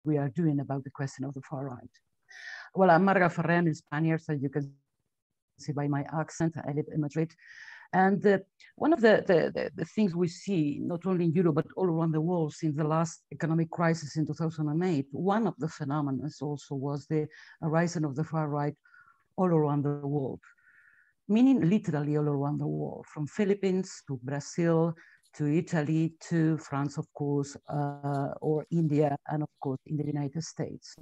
we are doing about the question of the far right. Well, I'm Marga Ferrer, in Spanish, so you can see by my accent. I live in Madrid. And one of the things we see, not only in Europe, but all around the world since the last economic crisis in 2008, one of the phenomena also was the rising of the far right all around the world, meaning literally all around the world, from Philippines to Brazil, to Italy, to France, of course, or India, and of course, in the United States.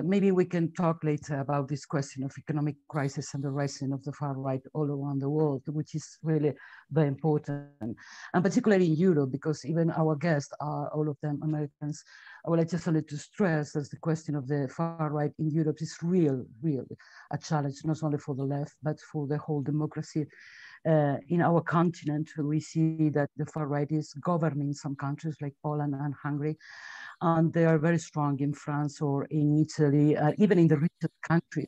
Maybe we can talk later about this question of economic crisis and the rising of the far right all around the world, which is really very important, and particularly in Europe, because even our guests are all of them Americans. I just wanted to stress that the question of the far right in Europe is really a challenge, not only for the left, but for the whole democracy. In our continent, we see that the far right is governing some countries like Poland and Hungary, and they are very strong in France or in Italy, even in the richest countries,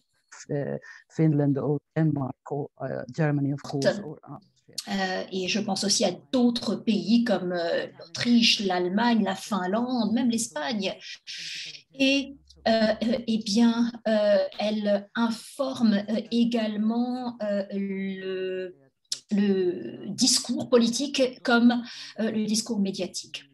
Finland or Denmark or Germany, of course, or et je pense aussi à d'autres pays comme l'Autriche, l'Allemagne, la Finlande, même l'Espagne. Et eh bien, elle informe également le discours politique comme le discours médiatique.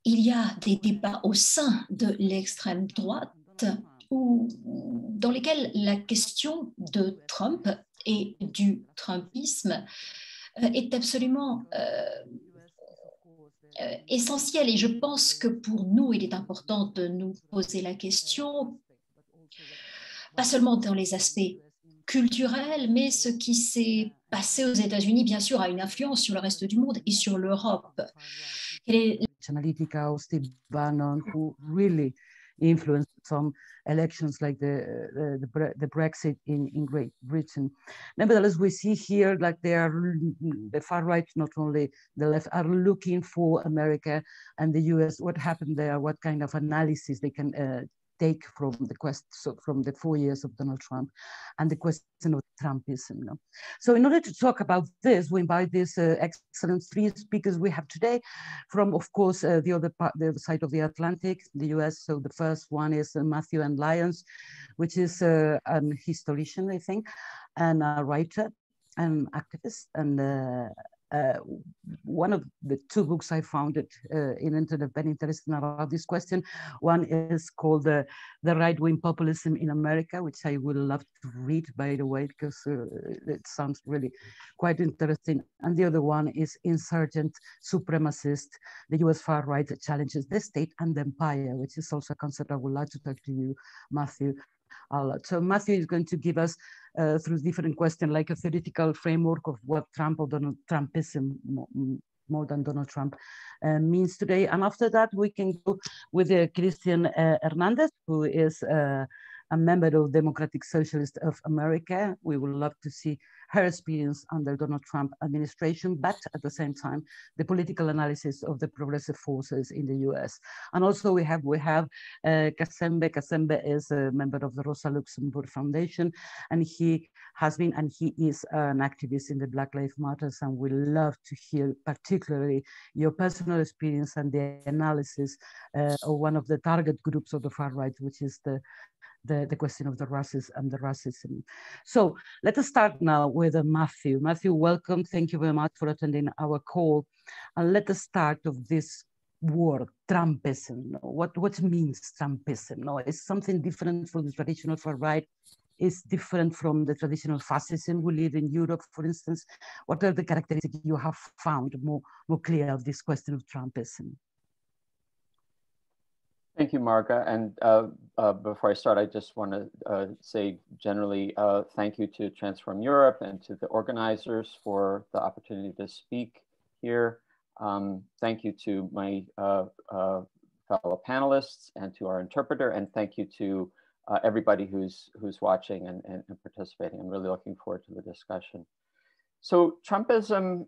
Il y a des débats au sein de l'extrême droite dans lesquels la question de Trump et du Trumpisme est absolument essentielle. Et je pense que pour nous, il est important de nous poser la question, pas seulement dans les aspects culturels, mais ce qui s'est passé aux États-Unis, bien sûr, a une influence sur le reste du monde et sur l'Europe. Analytica or Steve Bannon, who really influenced some elections like the Brexit in Great Britain. Nevertheless, we see here like the far right, not only the left, are looking for America and the US, what happened there, what kind of analysis they can take from the quest, so from the 4 years of Donald Trump and the question of Trumpism. So in order to talk about this, we invite these excellent three speakers we have today from, of course, the other side of the Atlantic, the US. So the first one is Matthew N. Lyons, which is an historian, I think, and a writer and activist, and one of the two books I found in internet very interesting about this question. One is called The Right-Wing Populism in America, which I would love to read, by the way, because it sounds really quite interesting. And the other one is Insurgent Supremacist, the US far right challenges the state and the empire, which is also a concept I would like to talk to you, Matthew. So Matthew is going to give us through different questions, like a theoretical framework of what Trump or Trumpism, more than Donald Trump, means today. And after that, we can go with Christian Hernandez, who is a member of Democratic Socialists of America. We would love to see her experience under Donald Trump administration, but at the same time, the political analysis of the progressive forces in the US. And also we have Kasembe. Kasembe is a member of the Rosa Luxemburg Foundation, and he has been, and he is an activist in the Black Lives Matter, and we love to hear particularly your personal experience and the analysis of one of the target groups of the far right, which is the question of the races and the racism. So let us start now with Matthew. Matthew, welcome. Thank you very much for attending our call. And let us start of this word, Trumpism. What means Trumpism? No, it's something different from the traditional far right. It's different from the traditional fascism we live in Europe, for instance. What are the characteristics you have found more clear of this question of Trumpism? Thank you, Marga. And before I start, I just want to say generally thank you to Transform Europe and to the organizers for the opportunity to speak here. Thank you to my fellow panelists and to our interpreter, and thank you to everybody who's watching and participating. I'm really looking forward to the discussion. So Trumpism,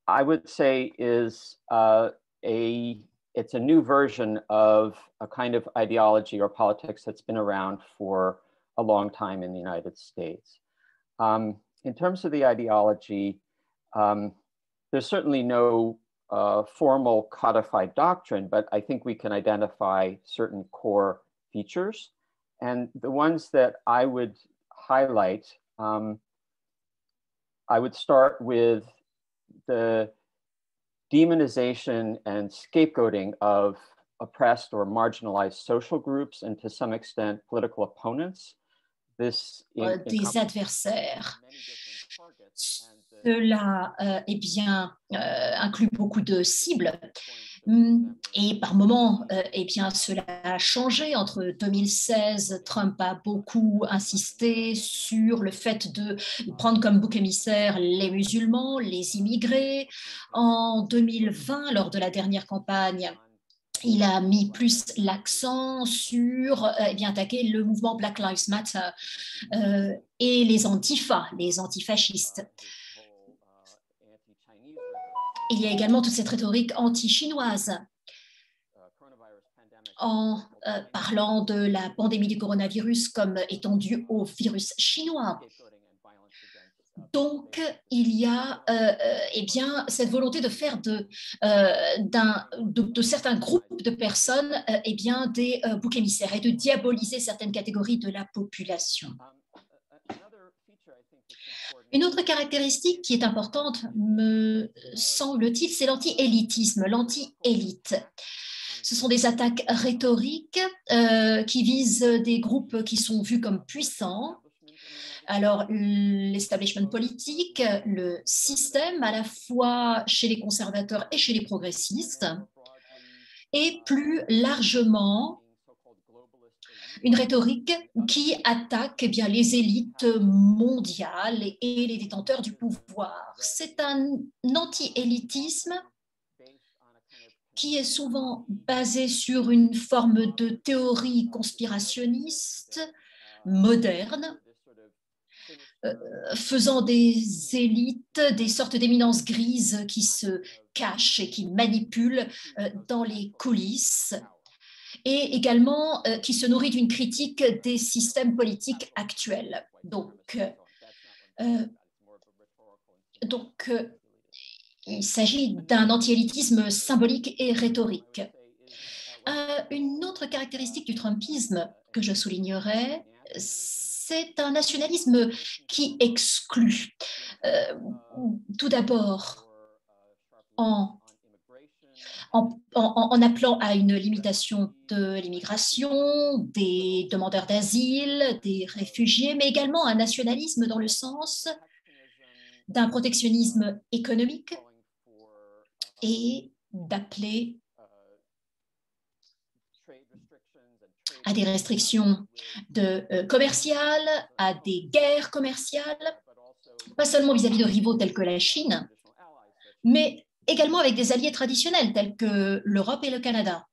I would say, is it's a new version of a kind of ideology or politics that's been around for a long time in the United States. In terms of the ideology, there's certainly no formal codified doctrine, but I think we can identify certain core features. And the ones that I would highlight, I would start with the demonization and scapegoating of oppressed or marginalized social groups and to some extent political opponents. Des adversaires. Cela eh bien, inclut beaucoup de cibles. Et par moments, eh bien, cela a changé. Entre 2016, Trump a beaucoup insisté sur le fait de prendre comme bouc émissaire les musulmans, les immigrés. En 2020, lors de la dernière campagne, il a mis plus l'accent sur eh bien, attaquer le mouvement Black Lives Matter et les antifascistes. Il y a également toute cette rhétorique anti-chinoise en parlant de la pandémie du coronavirus comme étant due au virus chinois. Donc, il y a eh bien, cette volonté de faire de certains groupes de personnes eh bien, des boucs émissaires et de diaboliser certaines catégories de la population. Une autre caractéristique qui est importante, me semble-t-il, c'est l'anti-élitisme, l'anti-élite. Ce sont des attaques rhétoriques qui visent des groupes qui sont vus comme puissants. Alors, l'establishment politique, le système, à la fois chez les conservateurs et chez les progressistes, et plus largement, une rhétorique qui attaque eh bien, les élites mondiales et les détenteurs du pouvoir. C'est un anti-élitisme qui est souvent basé sur une forme de théorie conspirationniste moderne, faisant des élites des sortes d'éminences grises qui se cachent et qui manipulent dans les coulisses, et également qui se nourrit d'une critique des systèmes politiques actuels. Donc il s'agit d'un anti-élitisme symbolique et rhétorique. Une autre caractéristique du Trumpisme que je soulignerais, c'est un nationalisme qui exclut. Tout d'abord, en appelant à une limitation de l'immigration, des demandeurs d'asile, des réfugiés, mais également un nationalisme dans le sens d'un protectionnisme économique et d'appeler à des restrictions commerciales, à des guerres commerciales, pas seulement vis-à-vis de rivaux tels que la Chine, mais également avec des alliés traditionnels tels que l'Europe et le Canada.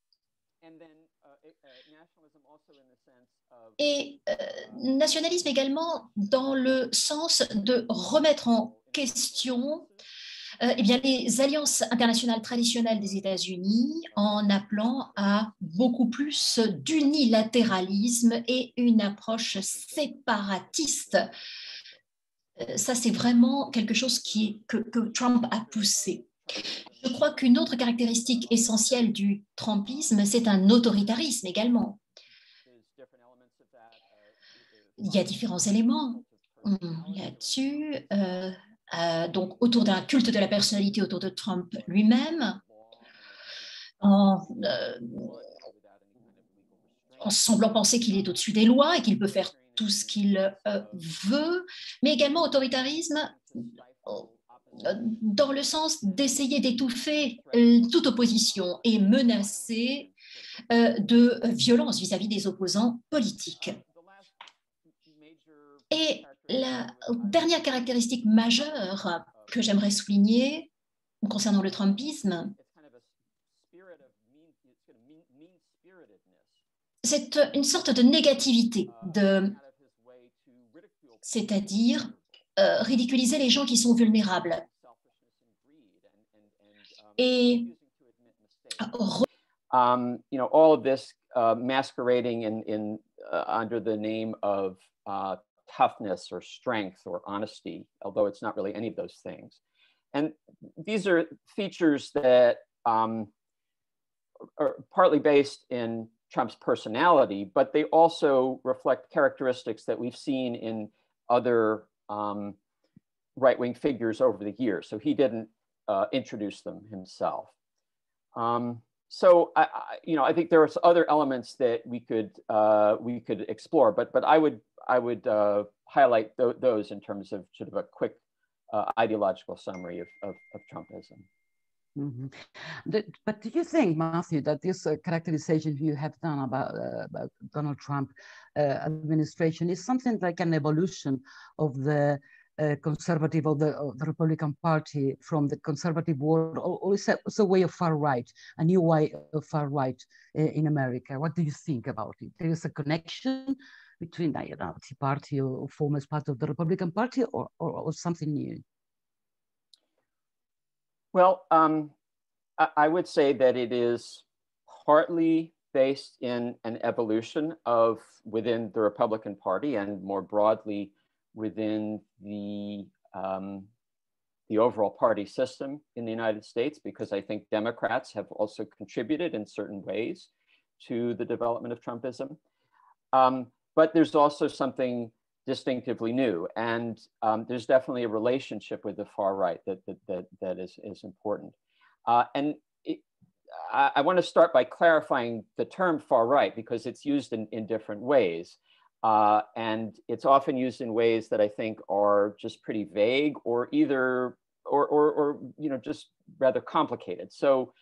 Et nationalisme également dans le sens de remettre en question eh bien, les alliances internationales traditionnelles des États-Unis en appelant à beaucoup plus d'unilatéralisme et une approche séparatiste. Ça, c'est vraiment quelque chose que Trump a poussé. Je crois qu'une autre caractéristique essentielle du Trumpisme, c'est un autoritarisme également. Il y a différents éléments là-dessus. Donc, autour d'un culte de la personnalité autour de Trump lui-même, en semblant penser qu'il est au-dessus des lois et qu'il peut faire tout ce qu'il veut, mais également autoritarisme dans le sens d'essayer d'étouffer toute opposition et menacer de violence vis-à-vis des opposants politiques. Et la dernière caractéristique majeure que j'aimerais souligner concernant le Trumpisme, c'est une sorte de négativité, c'est-à-dire ridiculiser les gens qui sont vulnérables. Et all of this masquerading under the name of toughness or strength or honesty, although it's not really any of those things. And these are features that are partly based in Trump's personality, but they also reflect characteristics that we've seen in other right-wing figures over the years. So he didn't introduce them himself. So I think there are other elements that we could explore, but I would highlight those in terms of sort of a quick ideological summary of Trumpism. Mm-hmm. But do you think, Matthew, that this characterization you have done about Donald Trump administration is something like an evolution of the conservative of the Republican Party from the conservative world, or is it a way of far right, a new way of far right in America? What do you think about it? There is a connection between the Tea Party or former part of the Republican Party, or something new? Well, I would say that it is partly based in an evolution of within the Republican Party and more broadly within the overall party system in the United States, because I think Democrats have also contributed in certain ways to the development of Trumpism. But there's also something distinctively new, and there's definitely a relationship with the far right that is important. And I want to start by clarifying the term far right, because it's used in different ways. And it's often used in ways that I think are just pretty vague, or either, or just rather complicated. So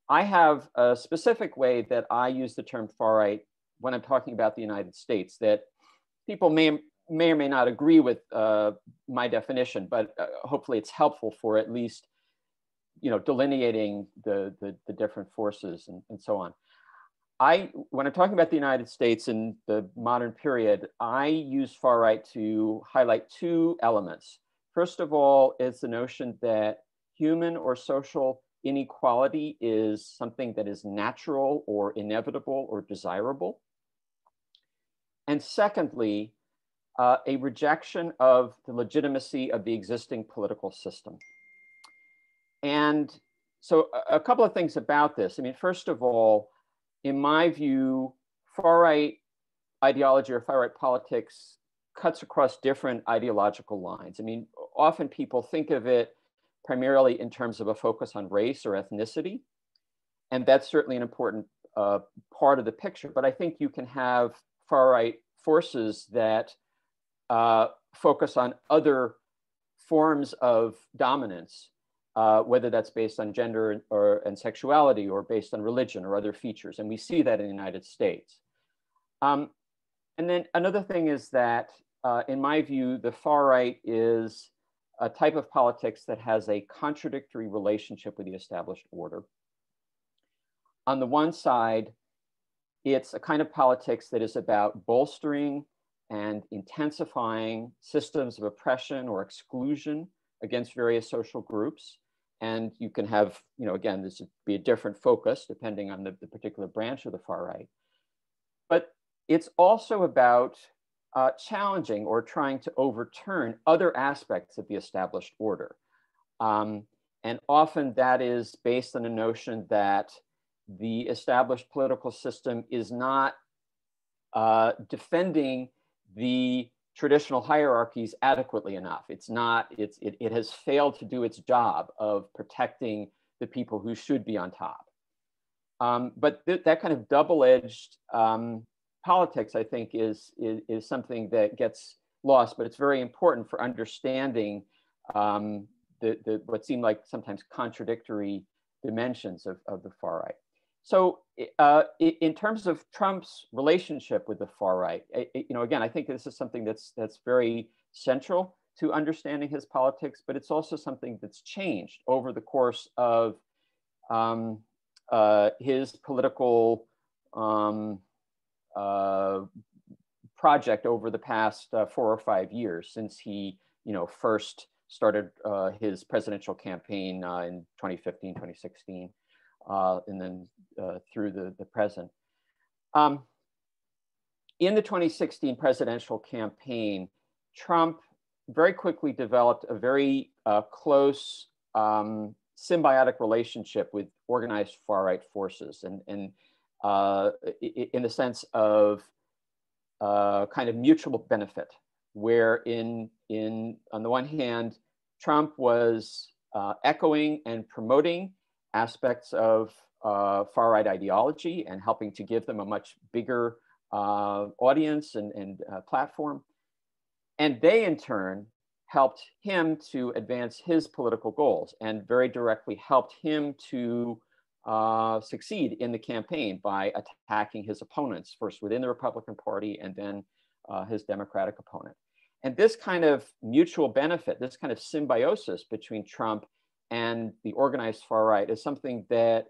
I have a specific way that I use the term far right when I'm talking about the United States that people may or may not agree with my definition, but hopefully it's helpful for at least delineating the different forces and so on. When I'm talking about the United States in the modern period, I use far right to highlight two elements. First of all, is the notion that human or social inequality is something that is natural or inevitable or desirable. And secondly, a rejection of the legitimacy of the existing political system. And so a couple of things about this. I mean, first of all, in my view, far right ideology or far right politics cuts across different ideological lines. I mean, often people think of it primarily in terms of a focus on race or ethnicity. And that's certainly an important part of the picture. But I think you can have far right forces that focus on other forms of dominance, whether that's based on gender and sexuality, or based on religion or other features. And we see that in the United States. And then another thing is that, in my view, the far right is a type of politics that has a contradictory relationship with the established order. On the one side, it's a kind of politics that is about bolstering and intensifying systems of oppression or exclusion against various social groups. And you can have, again, this would be a different focus depending on the particular branch of the far right. But it's also about challenging or trying to overturn other aspects of the established order. And often that is based on a notion that the established political system is not defending the traditional hierarchies adequately enough. It has failed to do its job of protecting the people who should be on top. But that kind of double-edged politics, I think, is something that gets lost, but it's very important for understanding what seem like sometimes contradictory dimensions of the far right. So in terms of Trump's relationship with the far right, again, I think this is something that's very central to understanding his politics, but it's also something that's changed over the course of his political project over the past 4 or 5 years, since he first started his presidential campaign in 2015, 2016. And then through the present. In the 2016 presidential campaign, Trump very quickly developed a very close symbiotic relationship with organized far-right forces, and in the sense of kind of mutual benefit, where on the one hand, Trump was echoing and promoting aspects of far-right ideology and helping to give them a much bigger audience and platform. And they, in turn, helped him to advance his political goals and very directly helped him to succeed in the campaign by attacking his opponents, first within the Republican Party and then his Democratic opponent. And this kind of mutual benefit, this kind of symbiosis between Trump and the organized far right is something that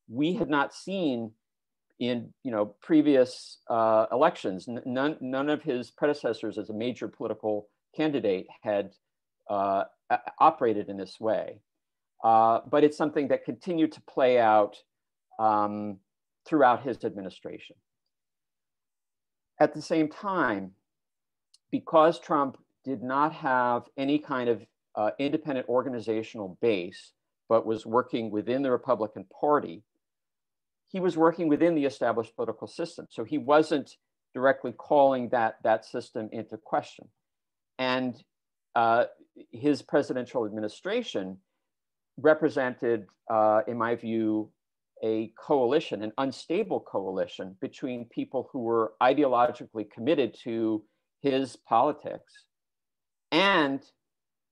we had not seen in previous elections. None of his predecessors as a major political candidate had operated in this way. But it's something that continued to play out throughout his administration. At the same time, because Trump did not have any kind of independent organizational base, but was working within the Republican Party, he was working within the established political system. So he wasn't directly calling that system into question. And his presidential administration represented, in my view, a coalition, an unstable coalition between people who were ideologically committed to his politics and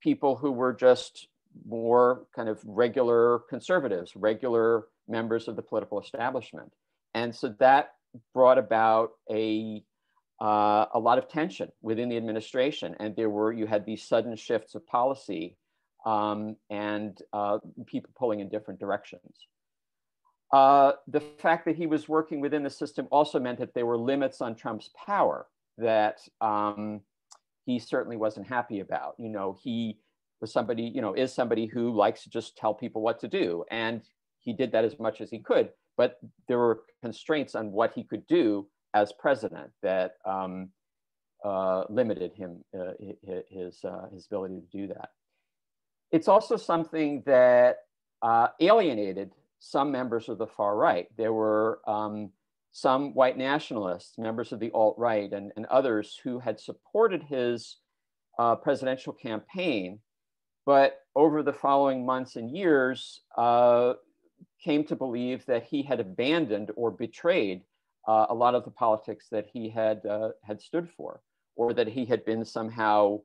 people who were just more kind of regular conservatives, regular members of the political establishment. And so that brought about a lot of tension within the administration. And you had these sudden shifts of policy and people pulling in different directions. The fact that he was working within the system also meant that there were limits on Trump's power that he certainly wasn't happy about. He was somebody, is somebody who likes to just tell people what to do. And he did that as much as he could, but there were constraints on what he could do as president that limited him, his ability to do that. It's also something that alienated some members of the far right. There were some white nationalists, members of the alt-right and others who had supported his presidential campaign, but over the following months and years came to believe that he had abandoned or betrayed a lot of the politics that he had stood for, or that he had been somehow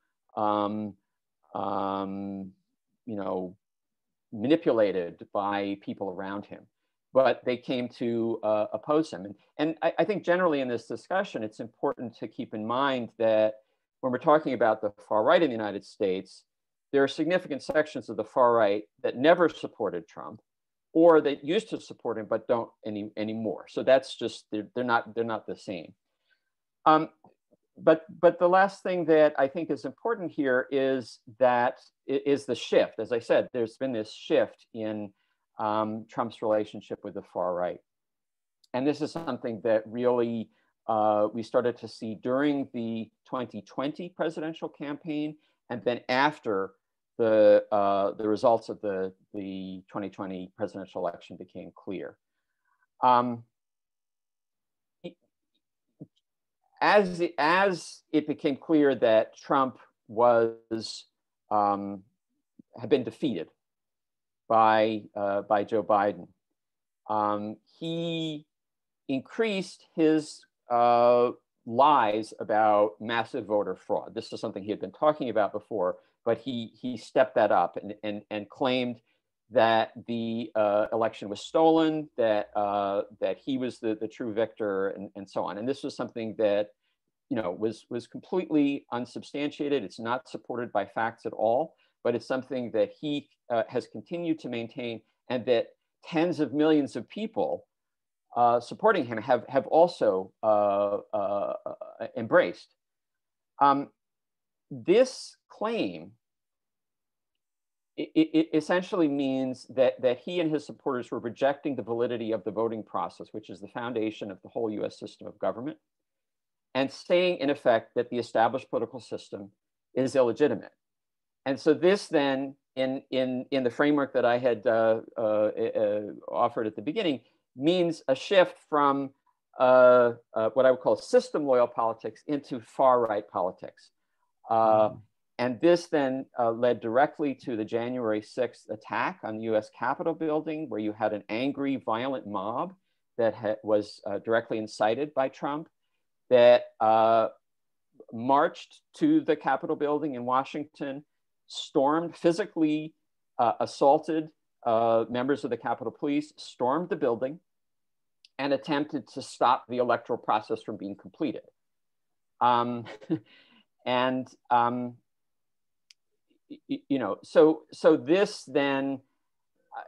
manipulated by people around him. But they came to oppose him. And I think generally in this discussion, it's important to keep in mind that when we're talking about the far right in the United States, there are significant sections of the far right that never supported Trump, or that used to support him but don't anymore. So that's just, they're not the same. But the last thing that I think is important here is the shift. As I said, there's been this shift in Trump's relationship with the far right. And this is something that really we started to see during the 2020 presidential campaign, and then after the results of the 2020 presidential election became clear. As it became clear that Trump had been defeated by Joe Biden, he increased his lies about massive voter fraud. This is something he had been talking about before, but he stepped that up and claimed that the election was stolen, that he was the true victor, and so on. And this was something that was completely unsubstantiated. It's not supported by facts at all, but it's something that he has continued to maintain, and that tens of millions of people supporting him have also embraced. This claim, it essentially means that he and his supporters were rejecting the validity of the voting process, which is the foundation of the whole US system of government, and saying, in effect, that the established political system is illegitimate. And so this then in the framework that I had offered at the beginning, means a shift from what I would call system loyal politics into far right politics. And this then led directly to the January 6th attack on the US Capitol building, where you had an angry, violent mob that was directly incited by Trump, that marched to the Capitol building in Washington, stormed, physically assaulted members of the Capitol Police, stormed the building, and attempted to stop the electoral process from being completed. You know, so this then,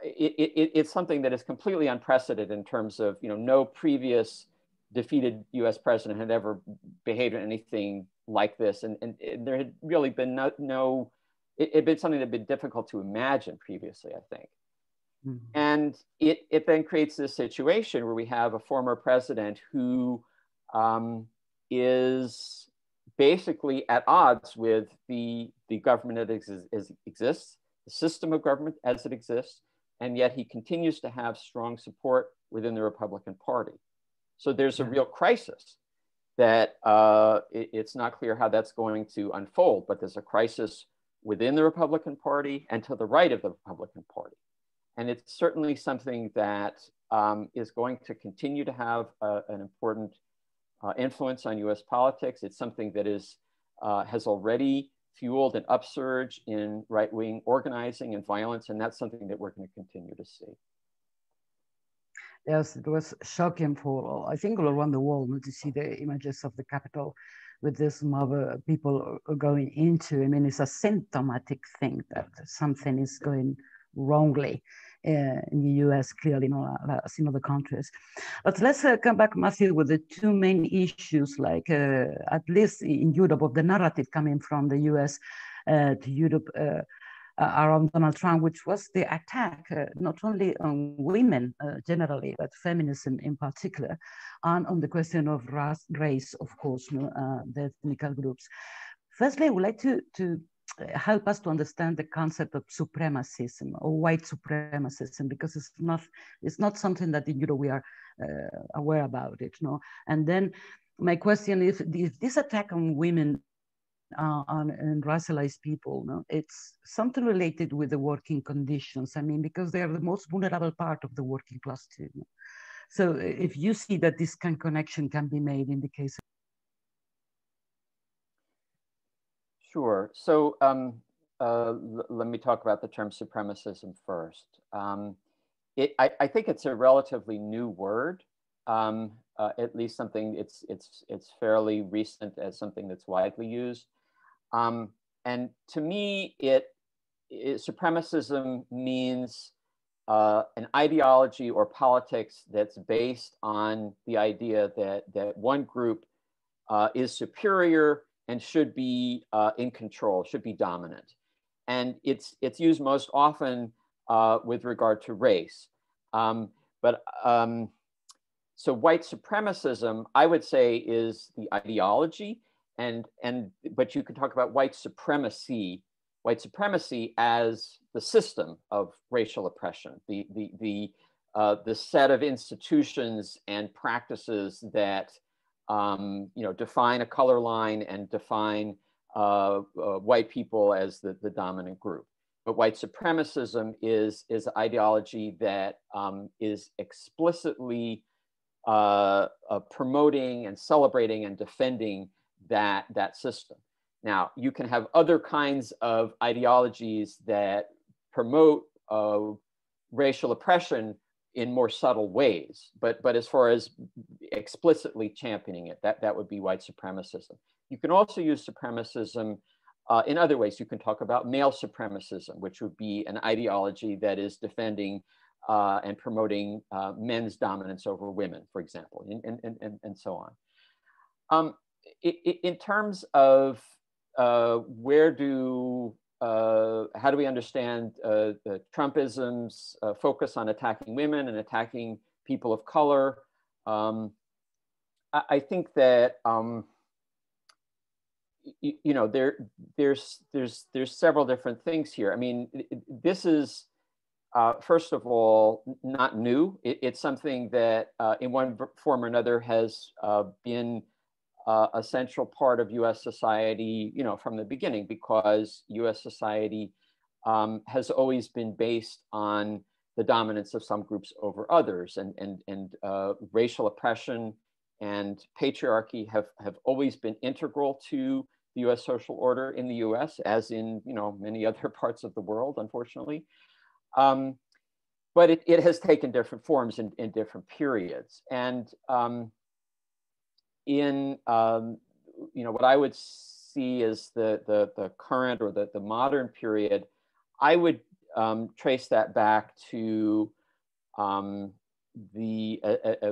it's something that is completely unprecedented in terms of, you know, no previous defeated US president had ever behaved in anything like this. And there had really been it had been something that had been difficult to imagine previously, I think. Mm-hmm. And it then creates this situation where we have a former president who is basically at odds with the government as exists, the system of government as it exists, and yet he continues to have strong support within the Republican Party. So there's a real crisis that it's not clear how that's going to unfold, but there's a crisis within the Republican Party and to the right of the Republican Party. And it's certainly something that is going to continue to have an important influence on US politics. It's something that has already fueled an upsurge in right-wing organizing and violence, and that's something that we're going to continue to see. Yes, it was shocking for, I think, all around the world to see the images of the Capitol with this mob of people going into. I mean, it's a symptomatic thing that something is going wrongly in the US, clearly not as in other countries. But let's come back, Matthew, with the two main issues, like at least in Europe, of the narrative coming from the US to Europe around Donald Trump, which was the attack not only on women generally, but feminism in particular, and on the question of race, of course, the ethnic groups. Firstly, I would like to help us to understand the concept of supremacism or white supremacism, because it's not something that in Europe we are aware about it, no? And then my question is, if this attack on women and racialized people, no, it's something related with the working conditions. I mean, because they are the most vulnerable part of the working class too. No? So if you see that this kind of connection can be made in the case of... Sure. So let me talk about the term supremacism first. I think it's a relatively new word, at least something it's fairly recent as something that's widely used. And to me, supremacism means an ideology or politics that's based on the idea that one group is superior and should be in control, should be dominant. And it's used most often with regard to race. So white supremacism, I would say, is the ideology, but you could talk about white supremacy as the system of racial oppression, the set of institutions and practices that define a color line and define white people as the dominant group. But white supremacism is ideology that is explicitly promoting and celebrating and defending that system. Now, you can have other kinds of ideologies that promote racial oppression in more subtle ways, but as far as explicitly championing it, that would be white supremacism. You can also use supremacism in other ways. You can talk about male supremacism, which would be an ideology that is defending and promoting men's dominance over women, for example, and so on. In terms of how do we understand the Trumpism's focus on attacking women and attacking people of color? I think that you know, there's several different things here. I mean, this is, first of all, not new. It's something that in one form or another has been a central part of US society, you know, from the beginning, because US society has always been based on the dominance of some groups over others, and racial oppression and patriarchy have always been integral to the US social order in the US, as in, you know, many other parts of the world, unfortunately. But it has taken different forms in different periods. And in you know, what I would see as the current or the modern period, I would trace that back to a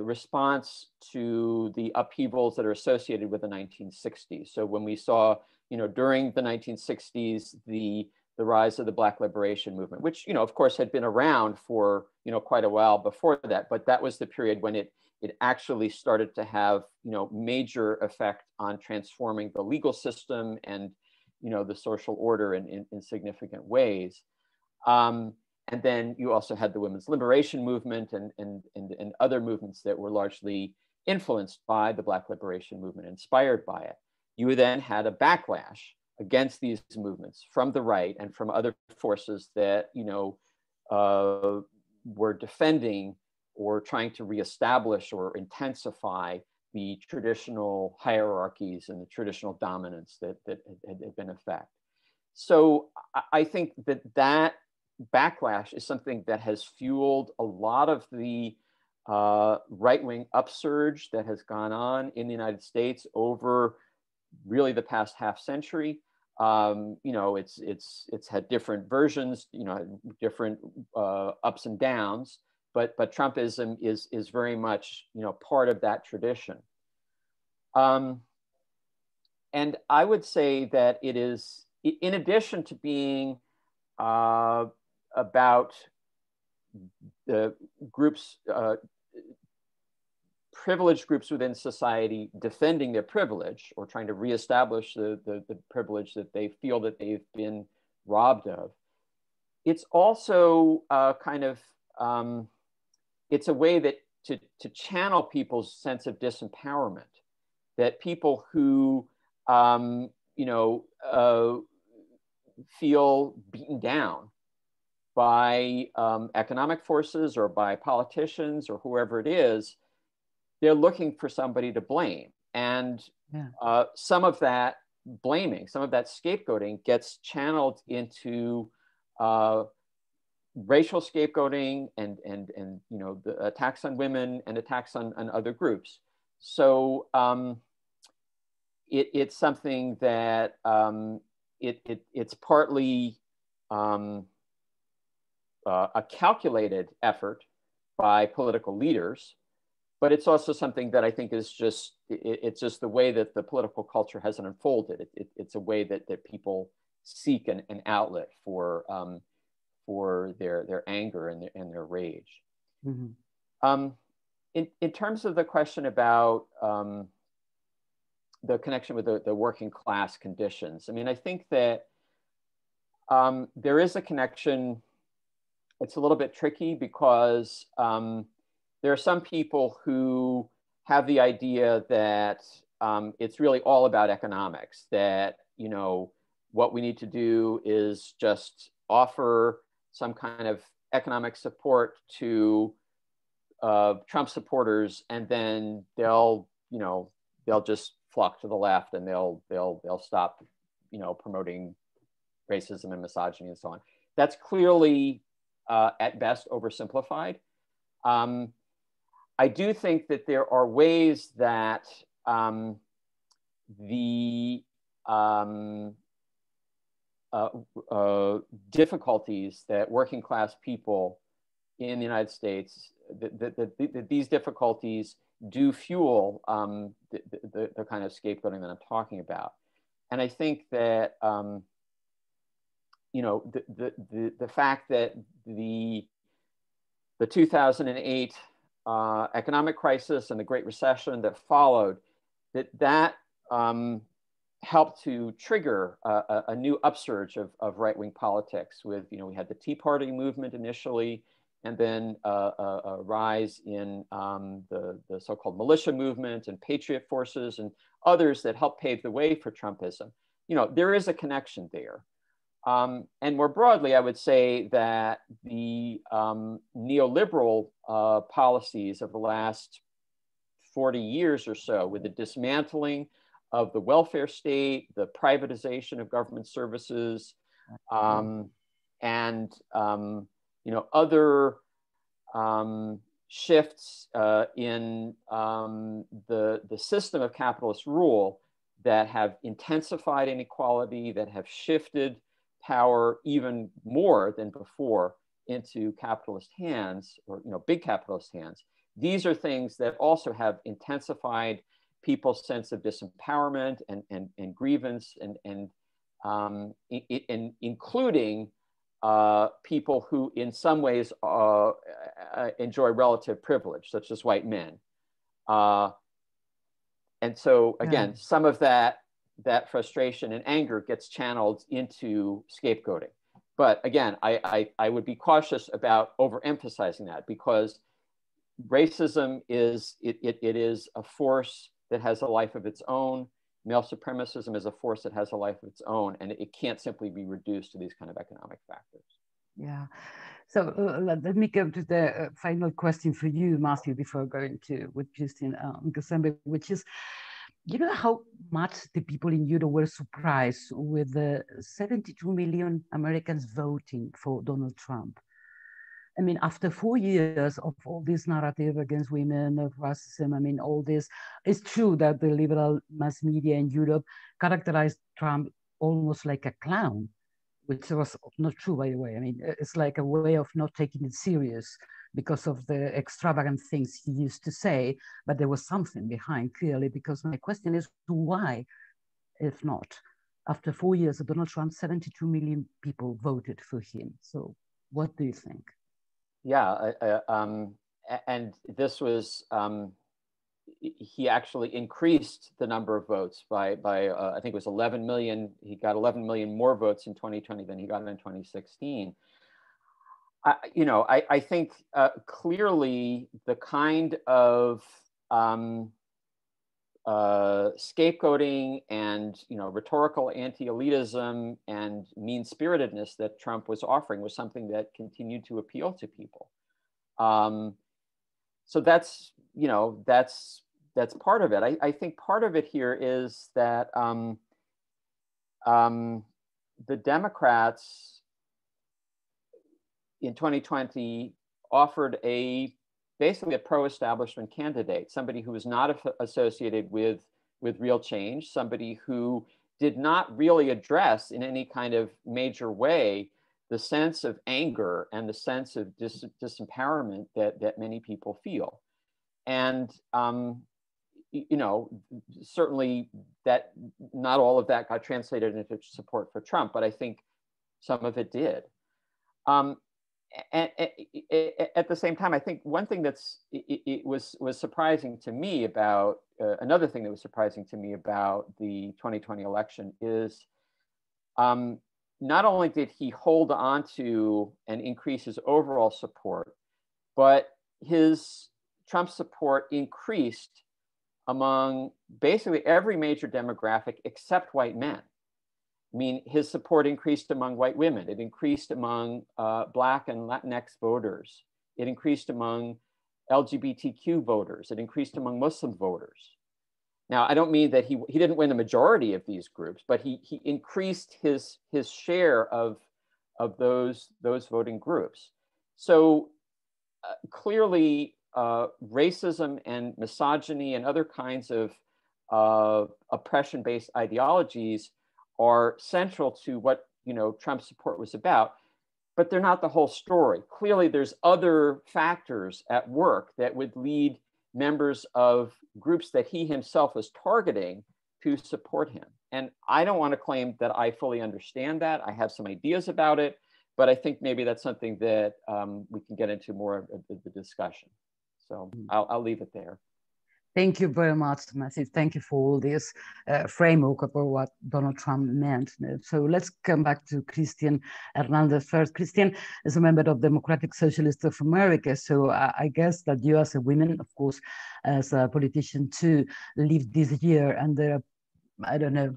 response to the upheavals that are associated with the 1960s. So when we saw, you know, during the 1960s, the rise of the Black liberation movement, which, you know, of course, had been around for, you know, quite a while before that, but that was the period when it actually started to have, you know, major effect on transforming the legal system and, you know, the social order in significant ways. And then you also had the women's liberation movement and other movements that were largely influenced by the Black liberation movement, inspired by it. You then had a backlash against these movements from the right and from other forces that, you know, were defending or trying to reestablish or intensify the traditional hierarchies and the traditional dominance that had been in effect. So I think that backlash is something that has fueled a lot of the right-wing upsurge that has gone on in the United States over really the past half century. You know, it's had different versions, you know, different ups and downs, but Trumpism is very much, you know, part of that tradition. And I would say that it is, in addition to being about the groups, privileged groups within society defending their privilege or trying to reestablish the privilege that they feel that they've been robbed of. It's also kind of, it's a way that to channel people's sense of disempowerment, that people who, you know, feel beaten down by economic forces or by politicians or whoever it is, they're looking for somebody to blame. And some of that blaming, some of that scapegoating gets channeled into racial scapegoating and you know, the attacks on women and attacks on other groups. So it's something that it's partly a calculated effort by political leaders, but it's also something that I think is just, it's just the way that the political culture has unfolded. It's a way that people seek an outlet for their anger and their rage. Mm-hmm. In terms of the question about the connection with the working class conditions, I mean, I think that there is a connection. It's a little bit tricky because there are some people who have the idea that it's really all about economics, that, you know, what we need to do is just offer some kind of economic support to Trump supporters, and then they'll just flock to the left and they'll stop, you know, promoting racism and misogyny and so on. That's clearly at best oversimplified. I do think that there are ways that the difficulties that working class people in the United States, that these difficulties do fuel the kind of scapegoating that I'm talking about. And I think that you know, the fact that the 2008 economic crisis and the Great Recession that followed, that helped to trigger a new upsurge of right-wing politics with, we had the Tea Party movement initially, and then a rise in the so-called militia movement and patriot forces and others that helped pave the way for Trumpism. There is a connection there. And more broadly, I would say that the neoliberal policies of the last 40 years or so, with the dismantling of the welfare state, the privatization of government services, and other shifts in the system of capitalist rule that have intensified inequality, that have shifted power even more than before into capitalist hands, or big capitalist hands. These are things that also have intensified people's sense of disempowerment and grievance, and including people who in some ways enjoy relative privilege, such as white men. And so again, some of that frustration and anger gets channeled into scapegoating. But again, I would be cautious about overemphasizing that, because racism is a force that has a life of its own. Male supremacism is a force that has a life of its own, and it can't simply be reduced to these kind of economic factors. Yeah. So let me go to the final question for you, Matthew, before going to with Justine Gasembe, which is, how much the people in Europe were surprised with the 72 million Americans voting for Donald Trump. I mean, after 4 years of all this narrative against women, of racism, all this, it's true that the liberal mass media in Europe characterized Trump almost like a clown, which was not true, by the way. It's like a way of not taking it serious because of the extravagant things he used to say, but there was something behind, clearly, because my question is, why, if not? After 4 years of Donald Trump, 72 million people voted for him. So what do you think? Yeah, and this was, he actually increased the number of votes by I think it was 11 million. He got 11 million more votes in 2020 than he got in 2016. I think clearly the kind of scapegoating and rhetorical anti-elitism and mean-spiritedness that Trump was offering was something that continued to appeal to people. So that's part of it. I think part of it here is that the Democrats in 2020 offered basically a pro-establishment candidate, somebody who was not associated with real change, somebody who did not really address in any kind of major way the sense of anger and the sense of disempowerment that many people feel. And, certainly that not all of that got translated into support for Trump, but I think some of it did. And at the same time, I think one thing was surprising to me about, another thing that was surprising to me about the 2020 election is not only did he hold on to and increase his overall support, but his Trump support increased among basically every major demographic except white men. His support increased among white women. It increased among Black and Latinx voters. It increased among LGBTQ voters. It increased among Muslim voters. Now, I don't mean that he didn't win a majority of these groups, but he increased his share of those voting groups. So clearly, racism and misogyny and other kinds of oppression-based ideologies are central to what Trump's support was about, but they're not the whole story. Clearly, there's other factors at work that would lead members of groups that he himself was targeting to support him. And I don't want to claim that I fully understand that. I have some ideas about it, but I think maybe that's something that we can get into more of the discussion. So I'll leave it there. Thank you very much, Matthew. Thank you for all this framework about what Donald Trump meant. So let's come back to Christian Hernandez first. Christian is a member of Democratic Socialists of America. So I guess that you as a woman, of course, as a politician too, lived this year under, I don't know,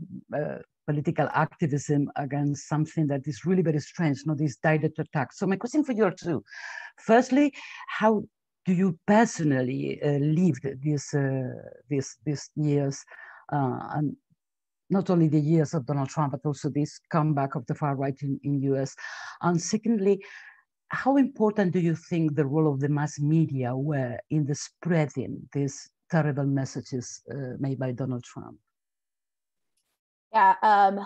political activism against something that is really very strange, these direct attacks. So my question for you too, firstly, how do you personally live these years, and not only the years of Donald Trump, but also this comeback of the far right in US? And secondly, how important do you think the role of the mass media were in the spreading these terrible messages made by Donald Trump? Yeah,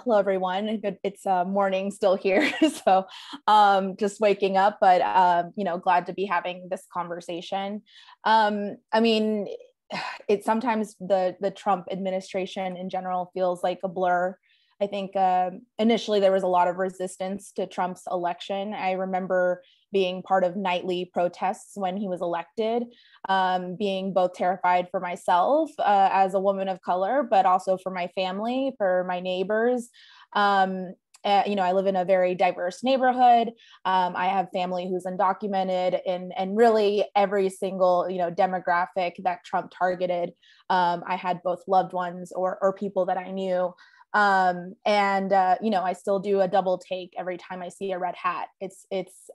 hello everyone. Good, it's morning still here, so just waking up, but glad to be having this conversation. I mean, it sometimes the Trump administration in general feels like a blur. I think initially there was a lot of resistance to Trump's election. I remember being part of nightly protests when he was elected, being both terrified for myself as a woman of color, but also for my family, for my neighbors. I live in a very diverse neighborhood. I have family who's undocumented, and really every single demographic that Trump targeted, I had both loved ones or people that I knew. I still do a double take every time I see a red hat. It's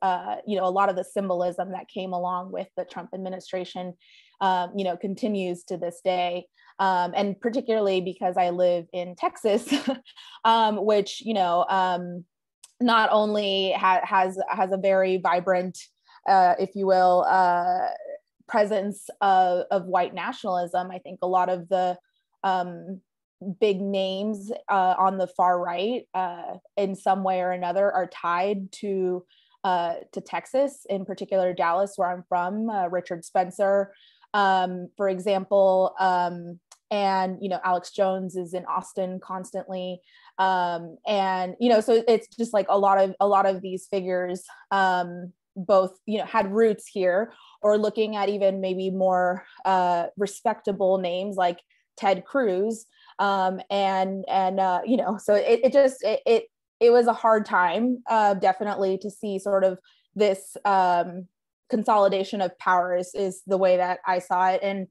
a lot of the symbolism that came along with the Trump administration, continues to this day. And particularly because I live in Texas, which, not only has a very vibrant, if you will, presence of white nationalism. I think a lot of the, big names on the far right in some way or another are tied to Texas, in particular Dallas, where I'm from. Richard Spencer, for example, and Alex Jones is in Austin constantly, so it's just like a lot of these figures both had roots here, or looking at even maybe more respectable names like Ted Cruz. So it was a hard time, definitely, to see sort of this consolidation of powers is the way that I saw it. And,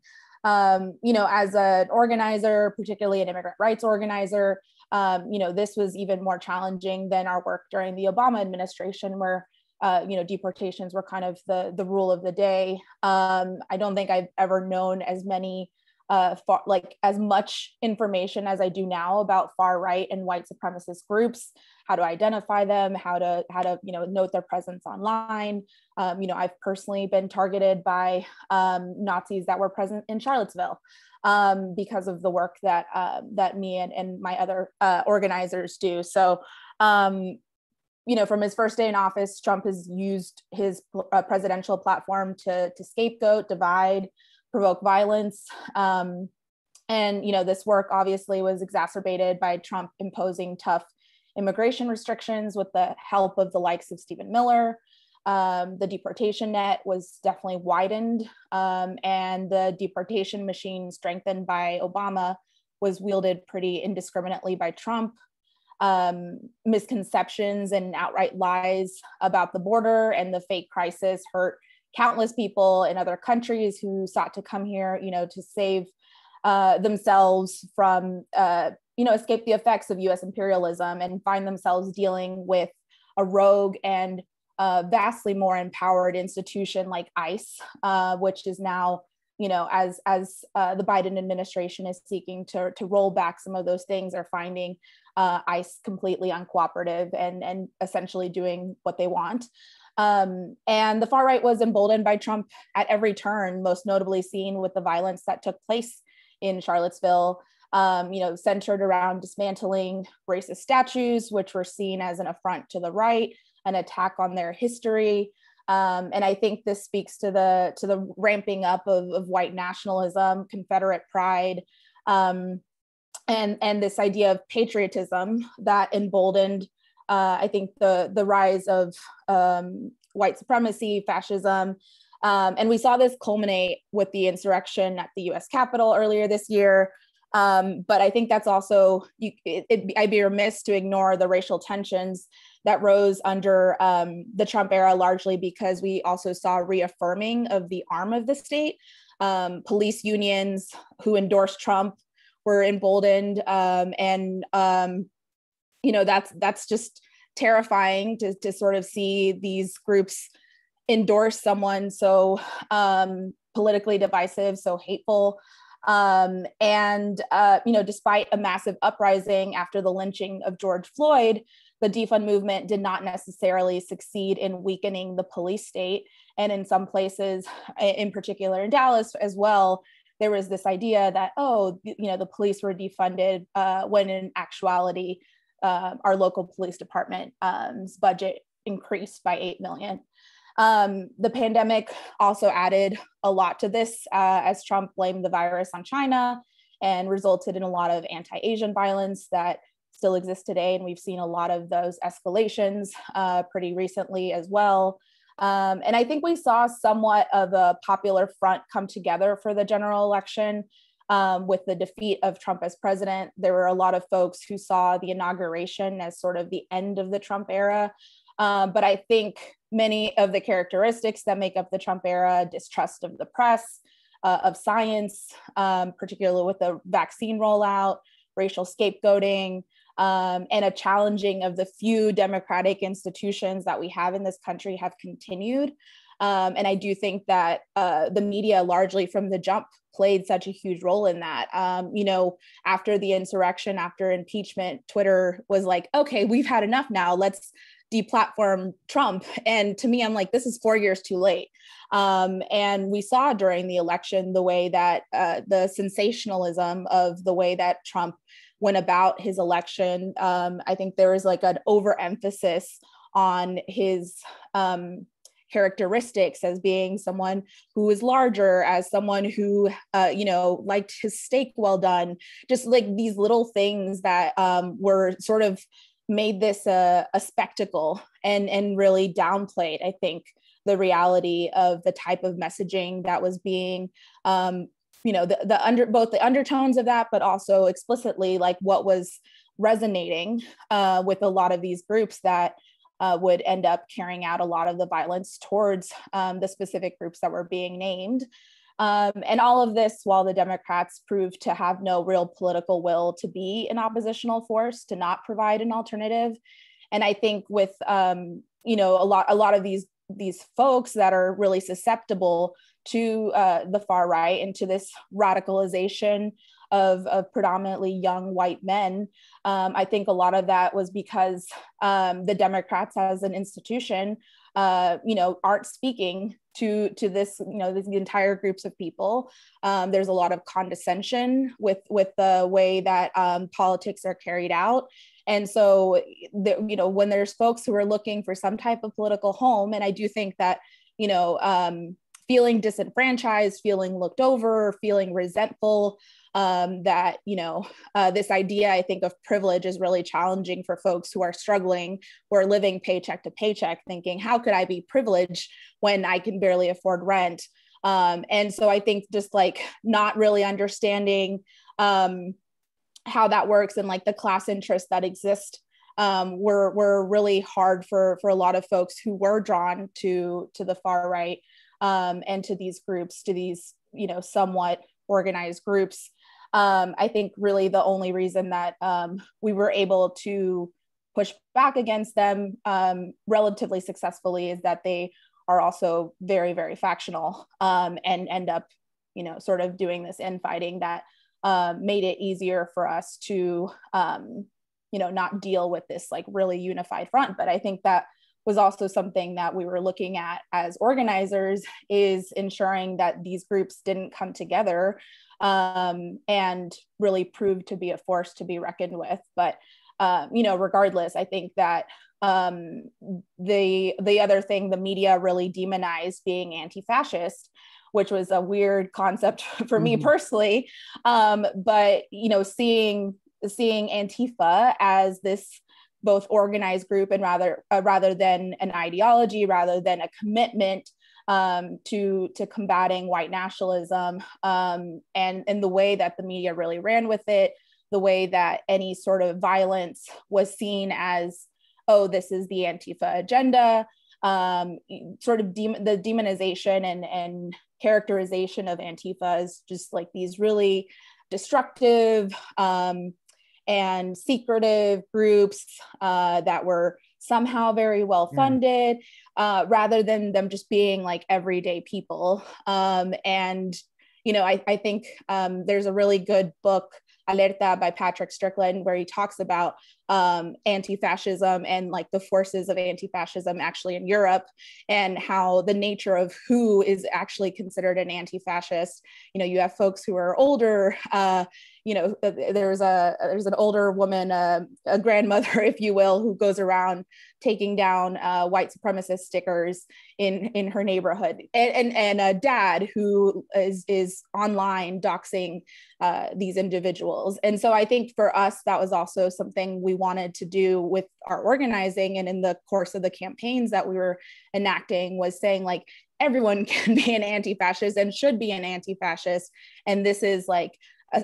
as an organizer, particularly an immigrant rights organizer, this was even more challenging than our work during the Obama administration, where deportations were kind of the rule of the day. I don't think I've ever known as many as much information as I do now about far right and white supremacist groups, how to identify them, how to note their presence online. I've personally been targeted by Nazis that were present in Charlottesville because of the work that me and my other organizers do. So from his first day in office, Trump has used his presidential platform to scapegoat, divide, provoke violence. This work obviously was exacerbated by Trump imposing tough immigration restrictions with the help of the likes of Stephen Miller. The deportation net was definitely widened, and the deportation machine strengthened by Obama was wielded pretty indiscriminately by Trump. Misconceptions and outright lies about the border and the fake crisis hurt countless people in other countries who sought to come here, to save themselves from, escape the effects of US imperialism and find themselves dealing with a rogue and vastly more empowered institution like ICE, which is now, as the Biden administration is seeking to roll back some of those things, are finding ICE completely uncooperative and essentially doing what they want. And the far right was emboldened by Trump at every turn, most notably seen with the violence that took place in Charlottesville, centered around dismantling racist statues, which were seen as an affront to the right, an attack on their history. And I think this speaks to the ramping up of white nationalism, Confederate pride, and this idea of patriotism that emboldened I think the rise of white supremacy, fascism, And we saw this culminate with the insurrection at the US Capitol earlier this year. But I think that's also, I'd be remiss to ignore the racial tensions that rose under the Trump era, largely because we also saw reaffirming of the arm of the state. Police unions who endorsed Trump were emboldened, and that's just terrifying to sort of see these groups endorse someone so politically divisive, so hateful. Despite a massive uprising after the lynching of George Floyd, the defund movement did not necessarily succeed in weakening the police state. And in some places, in particular in Dallas as well, there was this idea that, the police were defunded, when in actuality, our local police department's budget increased by $8 million. The pandemic also added a lot to this, as Trump blamed the virus on China and resulted in a lot of anti-Asian violence that still exists today. And we've seen a lot of those escalations pretty recently as well. And I think we saw somewhat of a popular front come together for the general election. With the defeat of Trump as president, there were a lot of folks who saw the inauguration as sort of the end of the Trump era. But I think many of the characteristics that make up the Trump era, distrust of the press, of science, particularly with the vaccine rollout, racial scapegoating, and a challenging of the few democratic institutions that we have in this country have continued. And I do think that the media, largely from the jump, played such a huge role in that. After the insurrection, after impeachment, Twitter was like, okay, we've had enough now. Let's deplatform Trump. And to me, I'm like, this is 4 years too late. And we saw during the election the way that the sensationalism of the way that Trump went about his election. I think there was like an overemphasis on his characteristics as being someone who was larger, as someone who, liked his steak well done, just like these little things that were sort of made this a spectacle and really downplayed, I think, the reality of the type of messaging that was being, both the undertones of that, but also explicitly like what was resonating with a lot of these groups that would end up carrying out a lot of the violence towards the specific groups that were being named. And all of this while the Democrats proved to have no real political will to be an oppositional force, to not provide an alternative. And I think with, a lot of these folks that are really susceptible to the far right and to this radicalization of predominantly young white men, I think a lot of that was because the Democrats as an institution, aren't speaking to this, the entire groups of people. There's a lot of condescension with the way that politics are carried out. And so, when there's folks who are looking for some type of political home, and I do think that, feeling disenfranchised, feeling looked over, feeling resentful, that, this idea, I think, of privilege is really challenging for folks who are struggling, who are living paycheck to paycheck, thinking, how could I be privileged when I can barely afford rent? And so I think just like not really understanding how that works and like the class interests that exist were really hard for a lot of folks who were drawn to the far right and to these groups, to these, somewhat organized groups. I think really the only reason that we were able to push back against them relatively successfully is that they are also very, very factional and end up, sort of doing this infighting that made it easier for us to, not deal with this like really unified front. But I think that was also something that we were looking at as organizers, is ensuring that these groups didn't come together and really proved to be a force to be reckoned with. But, regardless, I think that the other thing, the media really demonized being anti-fascist, which was a weird concept for me personally. But, seeing Antifa as this both organized group and rather than an ideology, rather than a commitment to combating white nationalism, and the way that the media really ran with it, the way that any sort of violence was seen as, oh, this is the Antifa agenda, sort of the demonization and characterization of Antifa as just like these really destructive and secretive groups that were somehow very well funded, rather than them just being like everyday people. And, you know, I think there's a really good book, Alerta by Patrick Strickland, where he talks about anti-fascism and like the forces of anti-fascism actually in Europe, and how the nature of who is actually considered an anti-fascist. You know, you have folks who are older, you know, there's an older woman, a grandmother, if you will, who goes around taking down white supremacist stickers in her neighborhood, and a dad who is online doxing these individuals. And so I think for us, that was also something we wanted to do with our organizing, and in the course of the campaigns that we were enacting, was saying like, everyone can be an anti-fascist and should be an anti-fascist. And this is like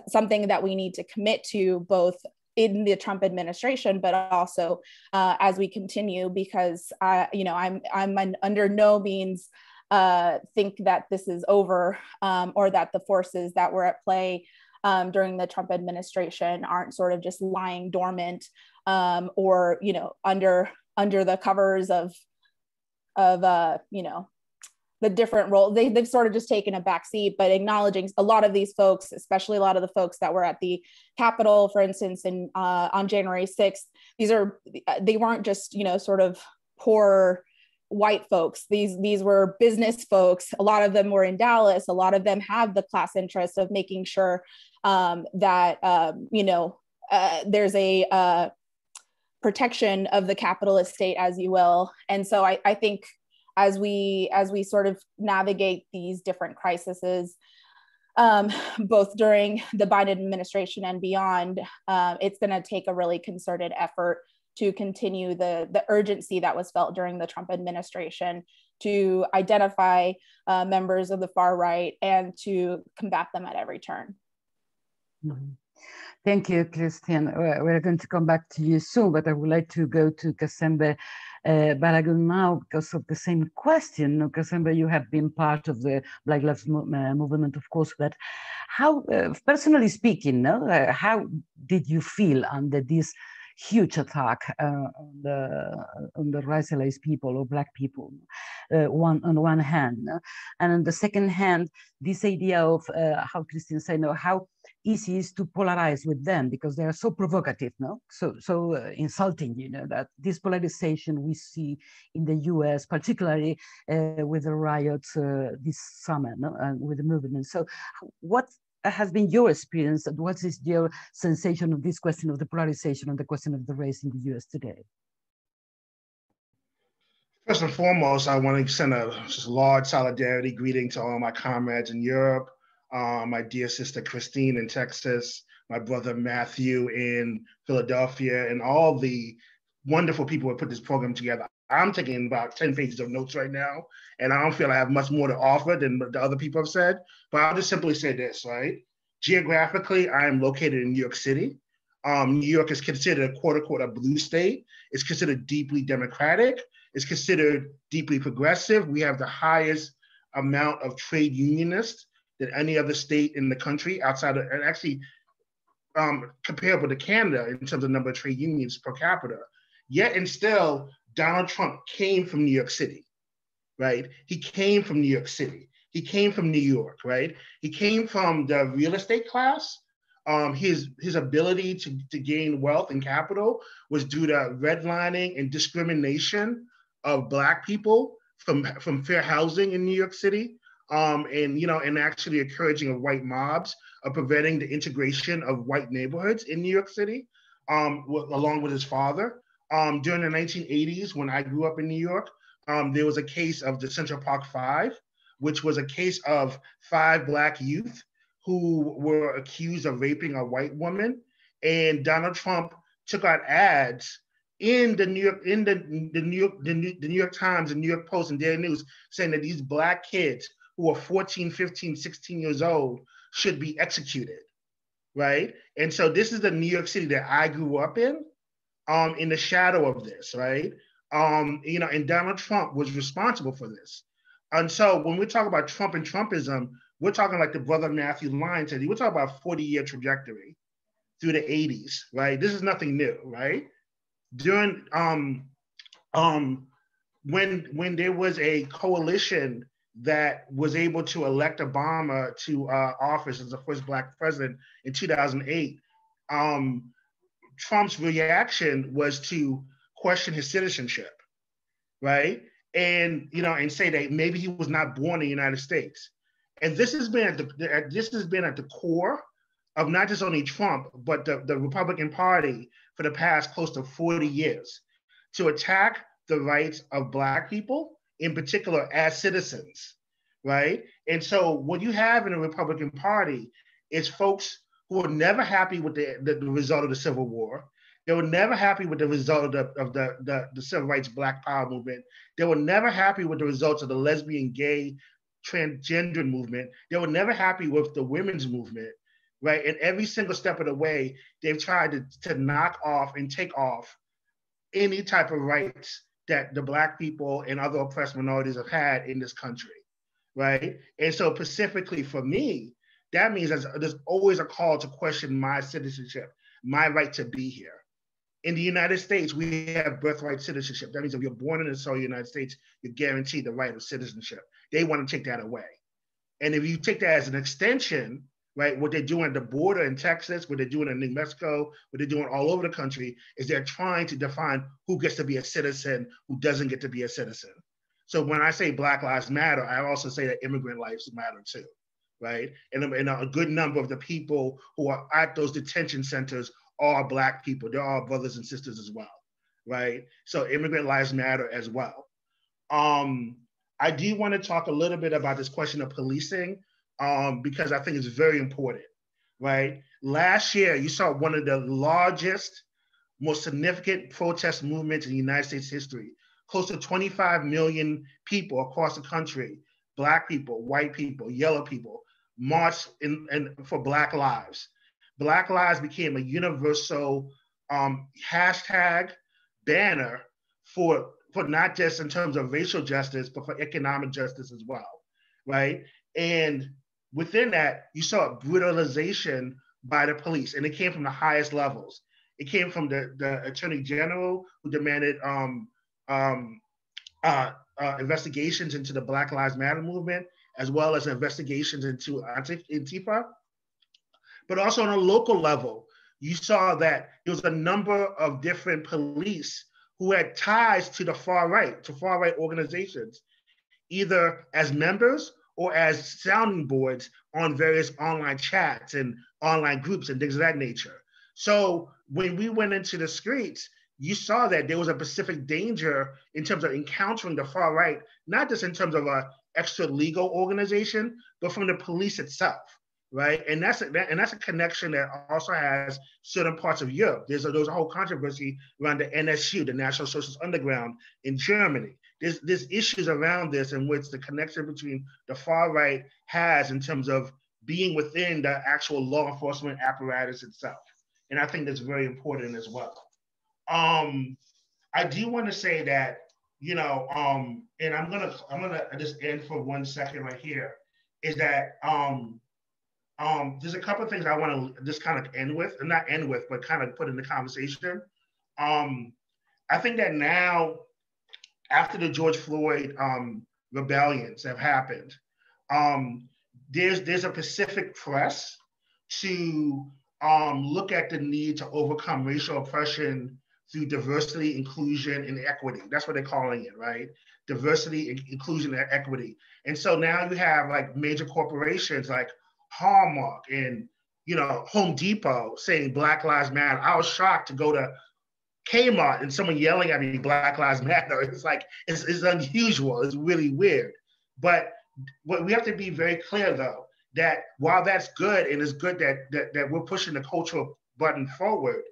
something that we need to commit to, both in the Trump administration, but also as we continue, because you know, I'm under no means think that this is over, or that the forces that were at play during the Trump administration aren't sort of just lying dormant, or, you know, under the covers of you know, the different roles. They've sort of just taken a backseat, but acknowledging a lot of these folks, especially a lot of the folks that were at the Capitol, for instance, and on January 6th, they weren't just, you know, sort of poor white folks. These were business folks. A lot of them were in Dallas. A lot of them have the class interest of making sure that, you know, there's a protection of the Capitol estate, as you will. And so I think as we sort of navigate these different crises, both during the Biden administration and beyond, it's going to take a really concerted effort to continue the urgency that was felt during the Trump administration to identify members of the far right and to combat them at every turn. Mm-hmm. Thank you, Christian. We're going to come back to you soon, but I would like to go to Kasembe Balagun now because of the same question. Kasembe, you have been part of the Black Lives movement, of course, but how, personally speaking, how did you feel under this huge attack on the racialized people or Black people, on one hand, and on the second hand, this idea of how Christian said, how easy is to polarize with them because they are so provocative, so insulting, that this polarization we see in the US, particularly with the riots this summer, with the movement. So what has been your experience, and what is your sensation of this question of the polarization and the question of the race in the US today? First and foremost, I want to send a large solidarity greeting to all my comrades in Europe, my dear sister Christine in Texas, my brother Matthew in Philadelphia, and all the wonderful people who put this program together. I'm taking about 10 pages of notes right now, and I don't feel I have much more to offer than the other people have said, but I'll just simply say this, right? Geographically, I am located in New York City. New York is considered a quote-unquote a blue state. It's considered deeply democratic. It's considered deeply progressive. We have the highest amount of trade unionists than any other state in the country outside of, and actually comparable to Canada in terms of number of trade unions per capita. Yet and still, Donald Trump came from New York City, right? He came from New York City. He came from New York, right? He came from the real estate class. His ability to gain wealth and capital was due to redlining and discrimination of Black people from fair housing in New York City, and actually encouraging of white mobs, of preventing the integration of white neighborhoods in New York City, along with his father. During the 1980s, when I grew up in New York, there was a case of the Central Park Five, which was a case of 5 Black youth who were accused of raping a white woman. And Donald Trump took out ads in the New York, in the New York Times and New York Post and Daily News, saying that these Black kids who are 14, 15, 16 years old should be executed, right? And so this is the New York City that I grew up in the shadow of this, right? You know, and Donald Trump was responsible for this. And so when we talk about Trump and Trumpism, we're talking like the brother Matthew Lyon said, we're talking about a 40-year trajectory through the 80s, right? This is nothing new, right? During when there was a coalition that was able to elect Obama to office as the first Black president in 2008, Trump's reaction was to question his citizenship, right? And you know, and say that maybe he was not born in the United States. And this has been at the core of not just only Trump, but the Republican Party for the past close to 40 years, to attack the rights of Black people, in particular as citizens, right? And so what you have in the Republican Party is folks who are never happy with the result of the Civil War. They were never happy with the result of the Civil Rights Black Power movement. They were never happy with the results of the lesbian, gay, transgender movement. They were never happy with the women's movement, right? And every single step of the way, they've tried to knock off and take off any type of rights that the Black people and other oppressed minorities have had in this country, right? And so specifically for me, that means there's always a call to question my citizenship, my right to be here. In the United States, we have birthright citizenship. That means if you're born in the soil of the United States, you're guaranteed the right of citizenship. They want to take that away. And if you take that as an extension, right, what they're doing at the border in Texas, what they're doing in New Mexico, what they're doing all over the country, is they're trying to define who gets to be a citizen, who doesn't get to be a citizen. So when I say Black Lives Matter, I also say that immigrant lives matter too, right? And a good number of the people who are at those detention centers are Black people. They're all brothers and sisters as well, right? So immigrant lives matter as well. I do want to talk a little bit about this question of policing, because I think it's very important, right? Last year, you saw one of the largest, most significant protest movements in United States history. Close to 25 million people across the country, Black people, white people, yellow people, marched for Black lives. Black lives became a universal hashtag banner for not just in terms of racial justice, but for economic justice as well, right? And within that, you saw brutalization by the police, and it came from the highest levels. It came from the Attorney General, who demanded investigations into the Black Lives Matter movement, as well as investigations into Antifa. But also on a local level, you saw that there was a number of different police who had ties to the far right organizations, either as members or as sounding boards on various online chats and online groups and things of that nature. So when we went into the streets, you saw that there was a specific danger in terms of encountering the far right, not just in terms of an extra legal organization, but from the police itself, right? And that's a connection that also has certain parts of Europe. There was a whole controversy around the NSU, the National Socialist Underground in Germany. There's issues around this in which the connection between the far right has in terms of being within the actual law enforcement apparatus itself. And I think that's very important as well. I do want to say that, you know, and I'm gonna just end for 1 second right here, is that there's a couple of things I want to just kind of end with, and not end with, but kind of put in the conversation. I think that now, after the George Floyd rebellions have happened, there's a Pacific press to look at the need to overcome racial oppression through diversity, inclusion, and equity. That's what they're calling it, right? Diversity, inclusion, and equity. And so now you have like major corporations like Hallmark and, you know, Home Depot saying Black Lives Matter. I was shocked to go to Kmart and someone yelling at me, Black Lives Matter. It's like, it's unusual. It's really weird. But what we have to be very clear though, that while that's good, and it's good that we're pushing the cultural button forward,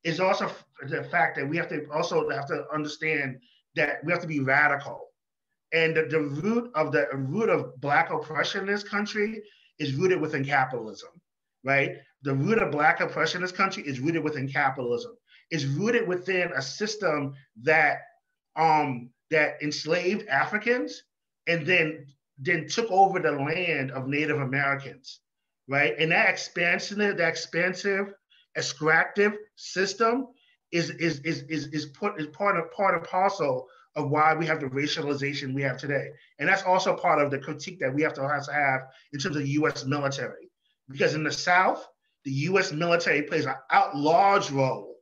is also the fact that we have to understand that we have to be radical. And the root of Black oppression in this country is rooted within capitalism, right? The root of Black oppression in this country is rooted within capitalism. It's rooted within a system that enslaved Africans and then took over the land of Native Americans, right? And that expansive, extractive system is part and parcel of why we have the racialization we have today. And that's also part of the critique that we have to have in terms of the US military. Because in the South, the US military plays a large role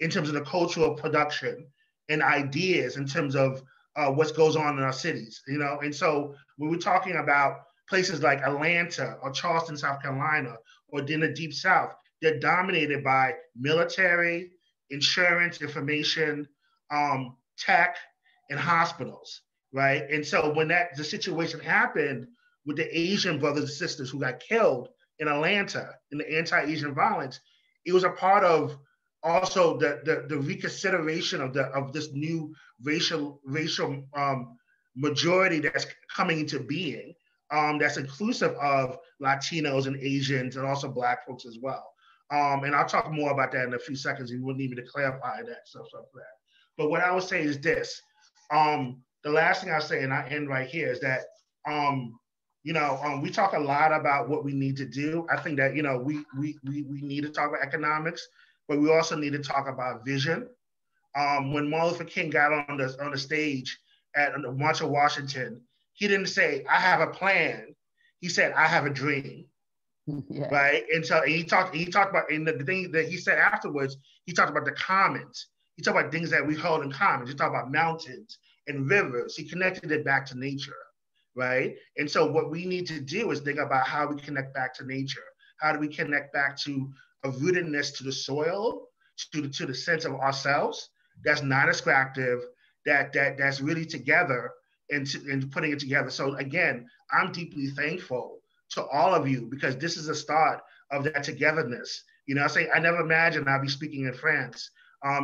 in terms of the cultural production and ideas in terms of what goes on in our cities, you know? And so when we're talking about places like Atlanta or Charleston, South Carolina, or in the Deep South, they're dominated by military, insurance, information, tech, and hospitals, right? And so when the situation happened with the Asian brothers and sisters who got killed in Atlanta in the anti-Asian violence, it was a part of also the reconsideration of this new racial majority that's coming into being, that's inclusive of Latinos and Asians and also Black folks as well. And I'll talk more about that in a few seconds. You wouldn't need me to clarify that stuff like that. But what I would say is this. The last thing I'll say, and I end right here, is that, we talk a lot about what we need to do. I think that, we need to talk about economics, but we also need to talk about vision. When Martin Luther King got on the stage at the March of Washington, he didn't say, I have a plan. He said, I have a dream. Yeah. Right. And so he talked about, and the thing that he said afterwards, he talked about the commons. He talked about things that we hold in common. He talked about mountains and rivers. He connected it back to nature, right? And so what we need to do is think about how we connect back to nature. How do we connect back to a rootedness to the soil, to the sense of ourselves that's not extractive, that's really together and putting it together. So again, I'm deeply thankful to all of you because this is a start of that togetherness. I never imagined I'd be speaking in France.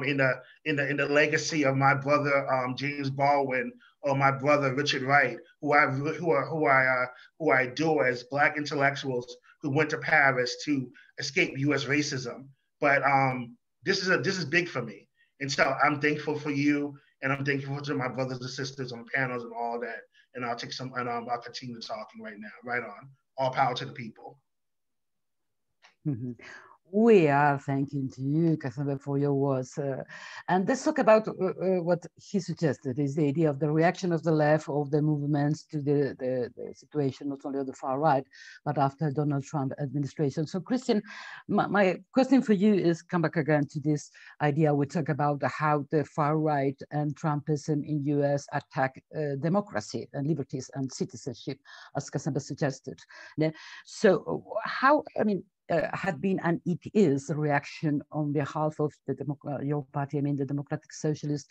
In the legacy of my brother James Baldwin or my brother Richard Wright, who I adore as Black intellectuals who went to Paris to escape U.S. racism. But this is big for me, and so I'm thankful for you, and I'm thankful to my brothers and sisters on panels and all that. And I'll take some, and I'll continue talking right now. Right on. All power to the people. Mm-hmm. We are thanking to you, Cassandra, for your words. And let's talk about what he suggested, is the idea of the reaction of the left, of the movements to the situation, not only of the far right, but after Donald Trump administration. So Christian, my question for you is come back again to this idea. We talk about how the far right and Trumpism in US attack democracy and liberties and citizenship, as Cassandra suggested. So how, had been and it is a reaction on behalf of your party, the Democratic Socialists,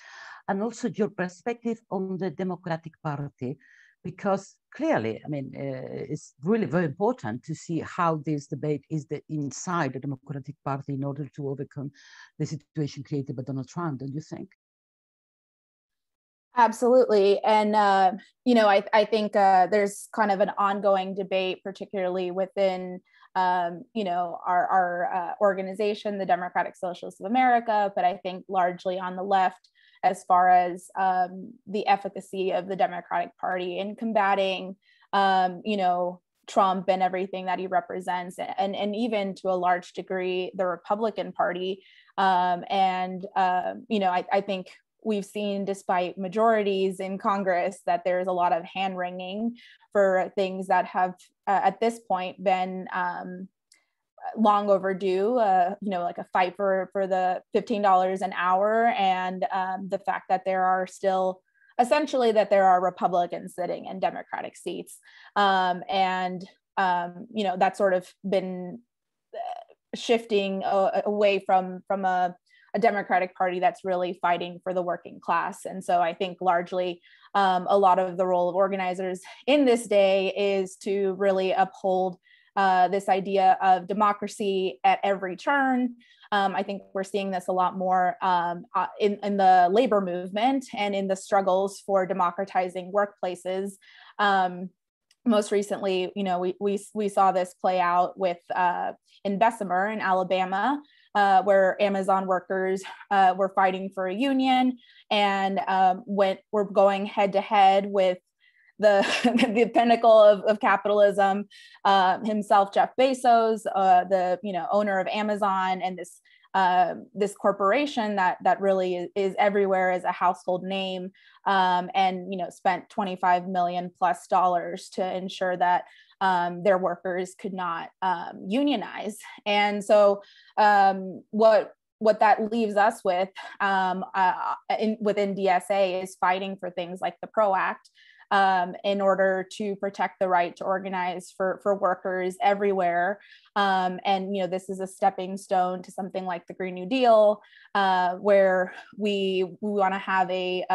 and also your perspective on the Democratic Party, because clearly, it's really very important to see how this debate is inside the Democratic Party in order to overcome the situation created by Donald Trump, don't you think? Absolutely. And, I think there's kind of an ongoing debate, particularly within our organization, the Democratic Socialists of America, but I think largely on the left as far as the efficacy of the Democratic Party in combating, Trump and everything that he represents, and even to a large degree, the Republican Party. I think we've seen, despite majorities in Congress, that there's a lot of hand-wringing for things that have at this point been long overdue, like a fight for the $15 an hour, and the fact that there are still essentially that there are Republicans sitting in Democratic seats. That's sort of been shifting away from a Democratic Party that's really fighting for the working class. And so I think largely a lot of the role of organizers in this day is to really uphold this idea of democracy at every turn. I think we're seeing this a lot more in the labor movement and in the struggles for democratizing workplaces. Most recently, you know, we saw this play out with in Bessemer in Alabama, where Amazon workers were fighting for a union and were going head to head with the pinnacle of capitalism himself, Jeff Bezos, the owner of Amazon, and this corporation that really is everywhere as a household name, and spent $25 million plus to ensure that their workers could not unionize. And so what that leaves us with within DSA is fighting for things like the PRO Act, in order to protect the right to organize for workers everywhere. And this is a stepping stone to something like the Green New Deal, where we want to have a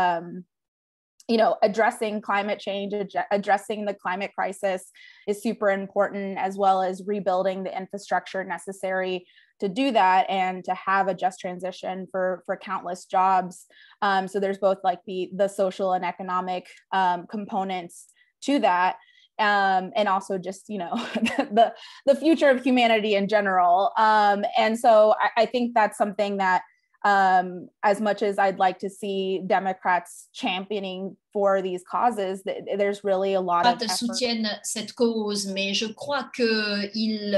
addressing climate change, addressing the climate crisis is super important, as well as rebuilding the infrastructure necessary to do that and to have a just transition for countless jobs. So there's both like the social and economic components to that. And also just, the future of humanity in general. And so I think that's something that, as much as I'd like to see Democrats championing for these causes, there's really a lot of effort. Soutiennent cette cause, mais je crois que il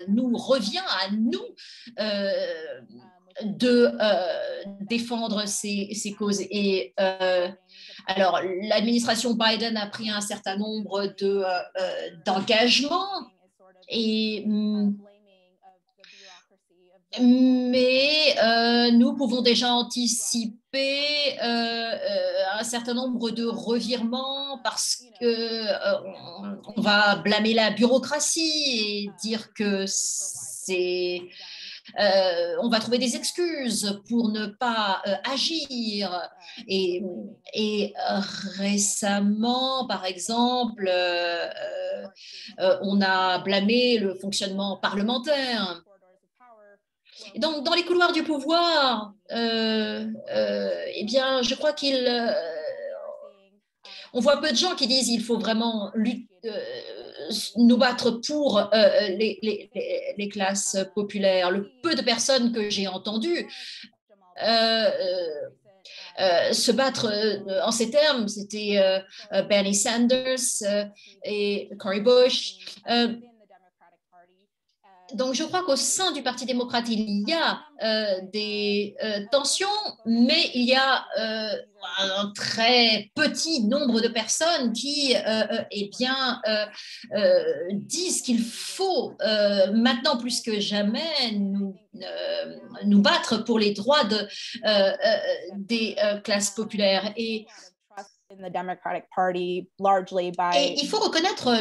nous revient à nous de défendre ces causes. Et alors, l'administration Biden a pris un certain nombre d'engagements mais nous pouvons déjà anticiper un certain nombre de revirements parce on va blâmer la bureaucratie et dire que on va trouver des excuses pour ne pas agir. Et récemment, par exemple, on a blâmé le fonctionnement parlementaire. Et donc, dans les couloirs du pouvoir, eh bien, je crois on voit peu de gens qui disent qu'il faut vraiment nous battre pour les classes populaires. Le peu de personnes que j'ai entendues se battre en ces termes, c'était Bernie Sanders et Cory Bush. Donc, je crois qu'au sein du Parti démocrate, il y a des tensions, mais il y a un très petit nombre de personnes qui disent qu'il faut maintenant plus que jamais nous battre pour les droits des classes populaires. Et in the Democratic Party, largely by... Et il faut reconnaître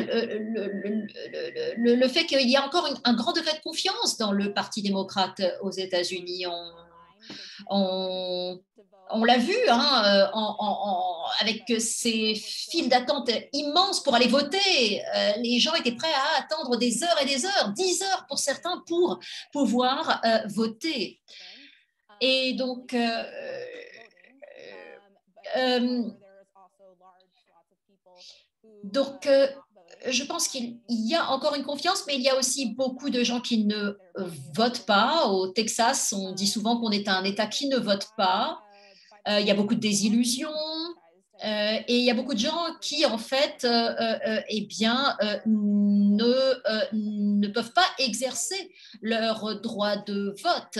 le fait qu'il y a encore un grand degré de confiance dans le Parti démocrate aux États-Unis. On l'a vu avec ces files d'attente immenses pour aller voter. Les gens étaient prêts à attendre des heures et des heures, 10 heures pour certains, pour pouvoir voter. Et donc... Donc, je pense qu'il y a encore une confiance, mais il y a aussi beaucoup de gens qui ne votent pas. Au Texas, on dit souvent qu'on est un État qui ne vote pas. Il y a beaucoup de désillusions et il y a beaucoup de gens qui, en fait, ne peuvent pas exercer leur droit de vote.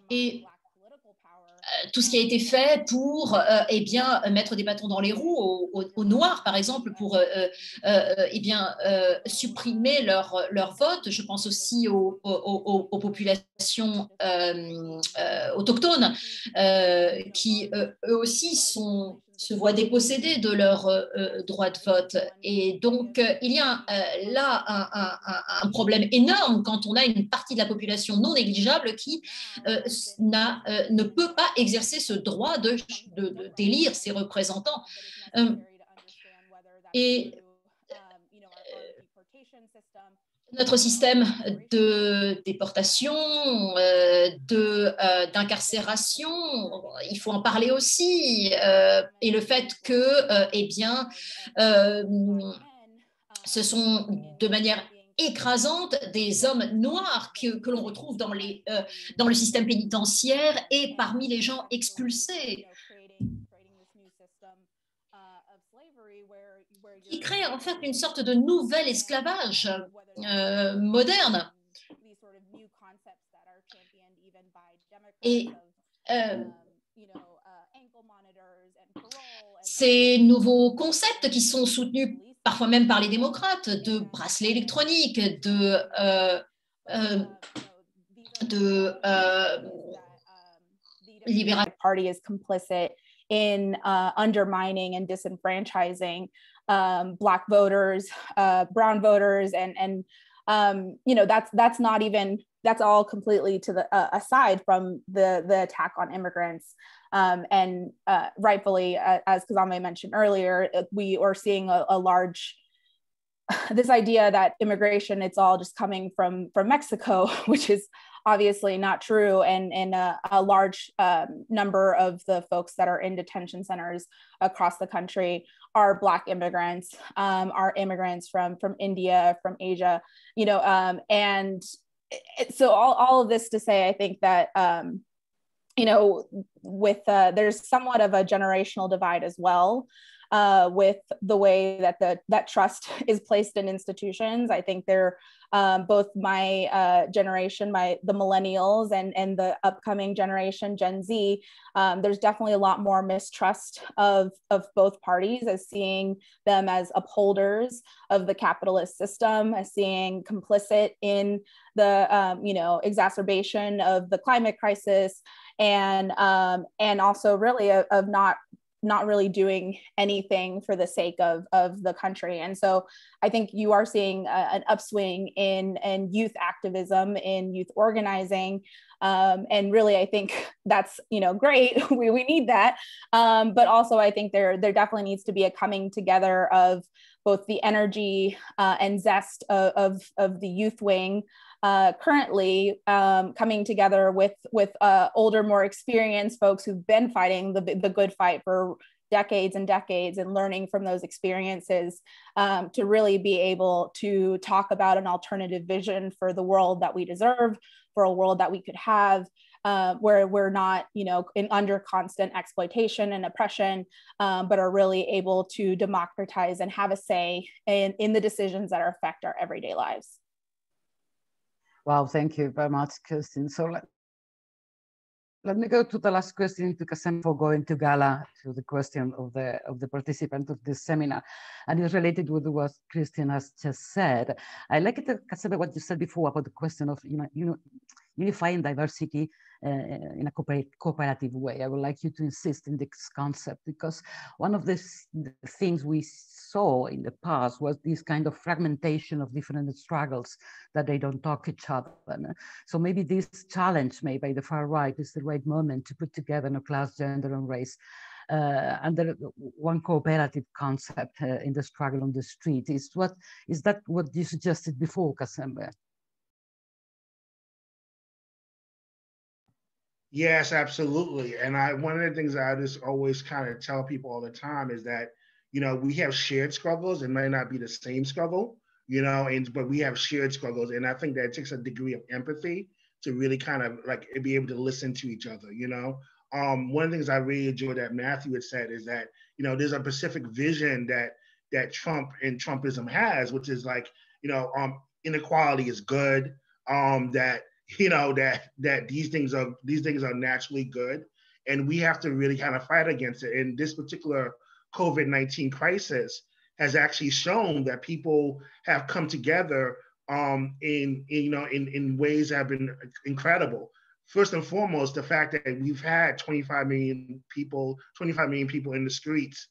Et tout ce qui a été fait pour mettre des bâtons dans les roues aux Noirs, par exemple, pour supprimer leur vote. Je pense aussi aux populations autochtones qui, eux aussi, se voient dépossédés de leur droit de vote. Et donc, il y a là un problème énorme quand on a une partie de la population non négligeable qui ne peut pas exercer ce droit d'élire ses représentants. Et notre système de déportation, d'incarcération, il faut en parler aussi, et le fait que, eh bien, ce sont de manière écrasante des hommes noirs que l'on retrouve dans le système pénitentiaire et parmi les gens expulsés, qui crée en fait une sorte de nouvel esclavage moderne. Et ces nouveaux concepts qui sont soutenus parfois même par les démocrates, de bracelets électroniques, libération. Party is complicit in undermining and disenfranchising Black voters, brown voters, and you know, that's all completely to the aside from the attack on immigrants. And rightfully, as Kazame mentioned earlier, we are seeing a large, this idea that immigration, it's all just coming from Mexico, which is obviously not true. And a large number of the folks that are in detention centers across the country are Black immigrants, are immigrants from India, from Asia, you know, and so all of this to say, I think that, you know, with there's somewhat of a generational divide as well, with the way that trust is placed in institutions. I think they're both my generation, the millennials, and the upcoming generation, Gen Z. There's definitely a lot more mistrust of both parties, as seeing them as upholders of the capitalist system, as seeing complicit in the you know, exacerbation of the climate crisis, and also really of not really doing anything for the sake of the country. And so I think you are seeing an upswing in youth activism, in youth organizing. And really, I think that's, you know, great. we need that. But also I think there definitely needs to be a coming together of both the energy and zest of the youth wing, currently coming together with older, more experienced folks who've been fighting the good fight for decades and decades, and learning from those experiences, to really be able to talk about an alternative vision for the world that we deserve, for a world that we could have, where we're not, you know, under constant exploitation and oppression, but are really able to democratize and have a say in the decisions that affect our everyday lives. Wow, thank you very much, Kirsten. So let me go to the last question to Kasem before going to Gala, to the question of the participant of this seminar, and it's related with what Kirsten has just said. I like it, Kasem, what you said before about the question of unifying diversity in a cooperative way. I would like you to insist in this concept, because one of the things we saw in the past was this kind of fragmentation of different struggles, that they don't talk each other. So maybe this challenge made by the far right is the right moment to put together class, gender, and race under one cooperative concept in the struggle on the street. Is that what you suggested before, Kasembe? Yes, absolutely. And one of the things I just always kind of tell people all the time is that, you know, we have shared struggles. It might not be the same struggle, you know, but we have shared struggles. And I think that it takes a degree of empathy to really kind of like be able to listen to each other, you know. One of the things I really enjoyed that Matthew had said is that, you know, there's a specific vision that Trump and Trumpism has, which is like, you know, inequality is good, that, you know, that these things are naturally good, and we have to really kind of fight against it. And this particular COVID-19 crisis has actually shown that people have come together in ways that have been incredible. First and foremost, the fact that we've had 25 million people in the streets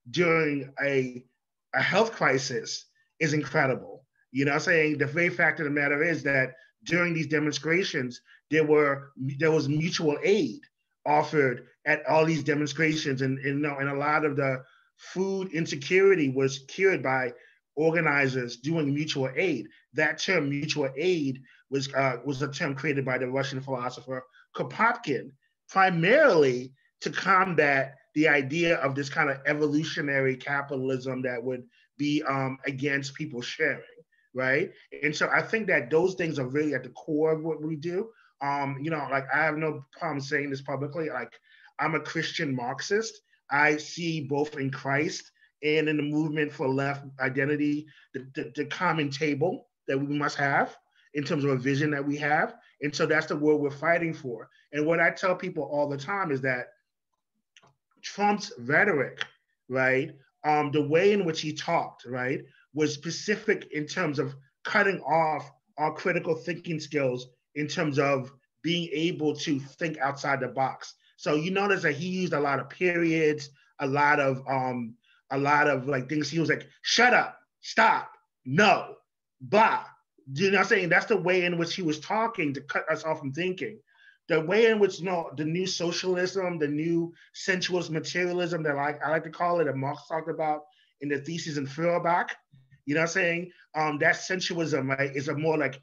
during a health crisis is incredible. You know what I'm saying? The very fact of the matter is that during these demonstrations, there was mutual aid offered at all these demonstrations, and a lot of the food insecurity was cured by organizers doing mutual aid. That term mutual aid was a term created by the Russian philosopher Kropotkin, primarily to combat the idea of this kind of evolutionary capitalism that would be against people sharing, right? And so I think that those things are really at the core of what we do. You know, like I have no problem saying this publicly. Like I'm a Christian Marxist. I see both in Christ and in the movement for left identity, the common table that we must have in terms of a vision that we have. And so that's the world we're fighting for. And what I tell people all the time is that Trump's rhetoric, right, the way in which he talked, right, was specific in terms of cutting off our critical thinking skills in terms of being able to think outside the box. So you notice that he used a lot of periods, a lot of like things. He was like, shut up, stop, no, blah. You know what I'm saying? That's the way in which he was talking to cut us off from thinking. The way in which, you know, the new socialism, the new sensualist materialism that I like to call it, that Marx talked about in the thesis in Feuerbach, you know what I'm saying? That sensualism, right, is a more like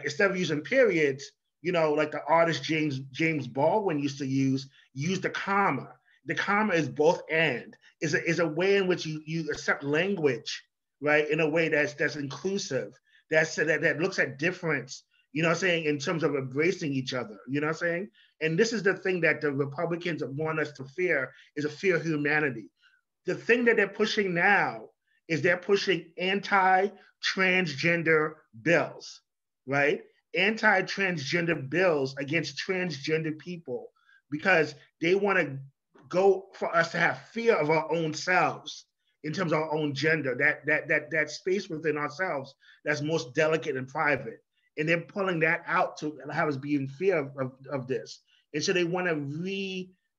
instead of using periods, you know, like the artist James Baldwin used to use the comma. The comma is both and, is a way in which you accept language, right, in a way that's inclusive, that looks at difference, you know what I'm saying, in terms of embracing each other, you know what I'm saying? And this is the thing that the Republicans want us to fear, is a fear of humanity. The thing that they're pushing now is they're pushing anti-transgender bills, right? Anti-transgender bills against transgender people, because they want to go for us to have fear of our own selves in terms of our own gender, that space within ourselves that's most delicate and private. And they're pulling that out to have us be in fear of this. And so they want to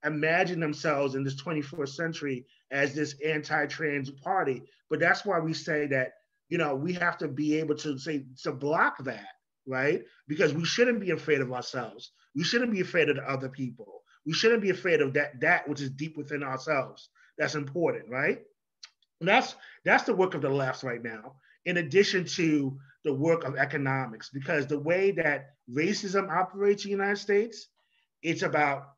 reimagine themselves in this 21st century as this anti-trans party. But that's why we say that, you know, we have to be able to block that, right? Because we shouldn't be afraid of ourselves. We shouldn't be afraid of the other people. We shouldn't be afraid of that which is deep within ourselves. That's important, right? And that's the work of the left right now, in addition to the work of economics, because the way that racism operates in the United States, it's about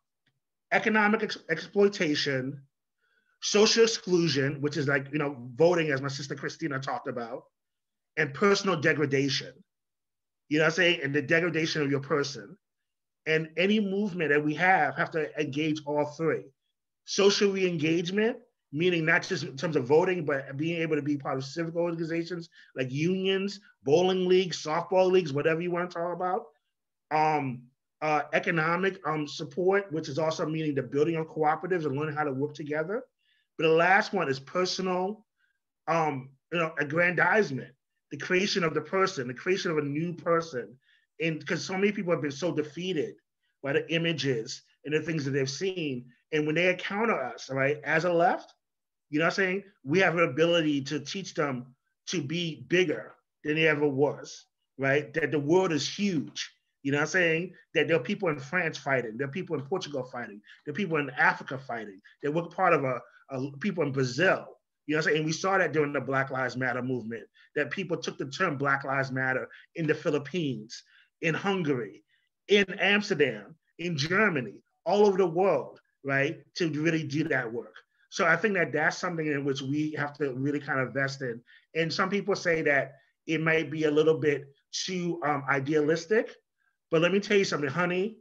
economic exploitation, social exclusion, which is like, you know, voting, as my sister Christina talked about, and personal degradation. You know what I'm saying? And the degradation of your person. And any movement that we have to engage all three. Social re-engagement, meaning not just in terms of voting, but being able to be part of civic organizations like unions, bowling leagues, softball leagues, whatever you want to talk about. Economic support, which is also meaning the building of cooperatives and learning how to work together. But the last one is personal, aggrandizement, the creation of the person, the creation of a new person. And because so many people have been so defeated by the images and the things that they've seen. And when they encounter us, right, as a left, you know what I'm saying? We have an ability to teach them to be bigger than they ever was, right? That the world is huge. You know what I'm saying? That there are people in France fighting. There are people in Portugal fighting. There are people in Africa fighting. They were part of people in Brazil. You know what I'm saying? And we saw that during the Black Lives Matter movement, that people took the term Black Lives Matter in the Philippines, in Hungary, in Amsterdam, in Germany, all over the world, right? To really do that work. So I think that that's something in which we have to really kind of invest in. And some people say that it might be a little bit too idealistic, but let me tell you something, honey,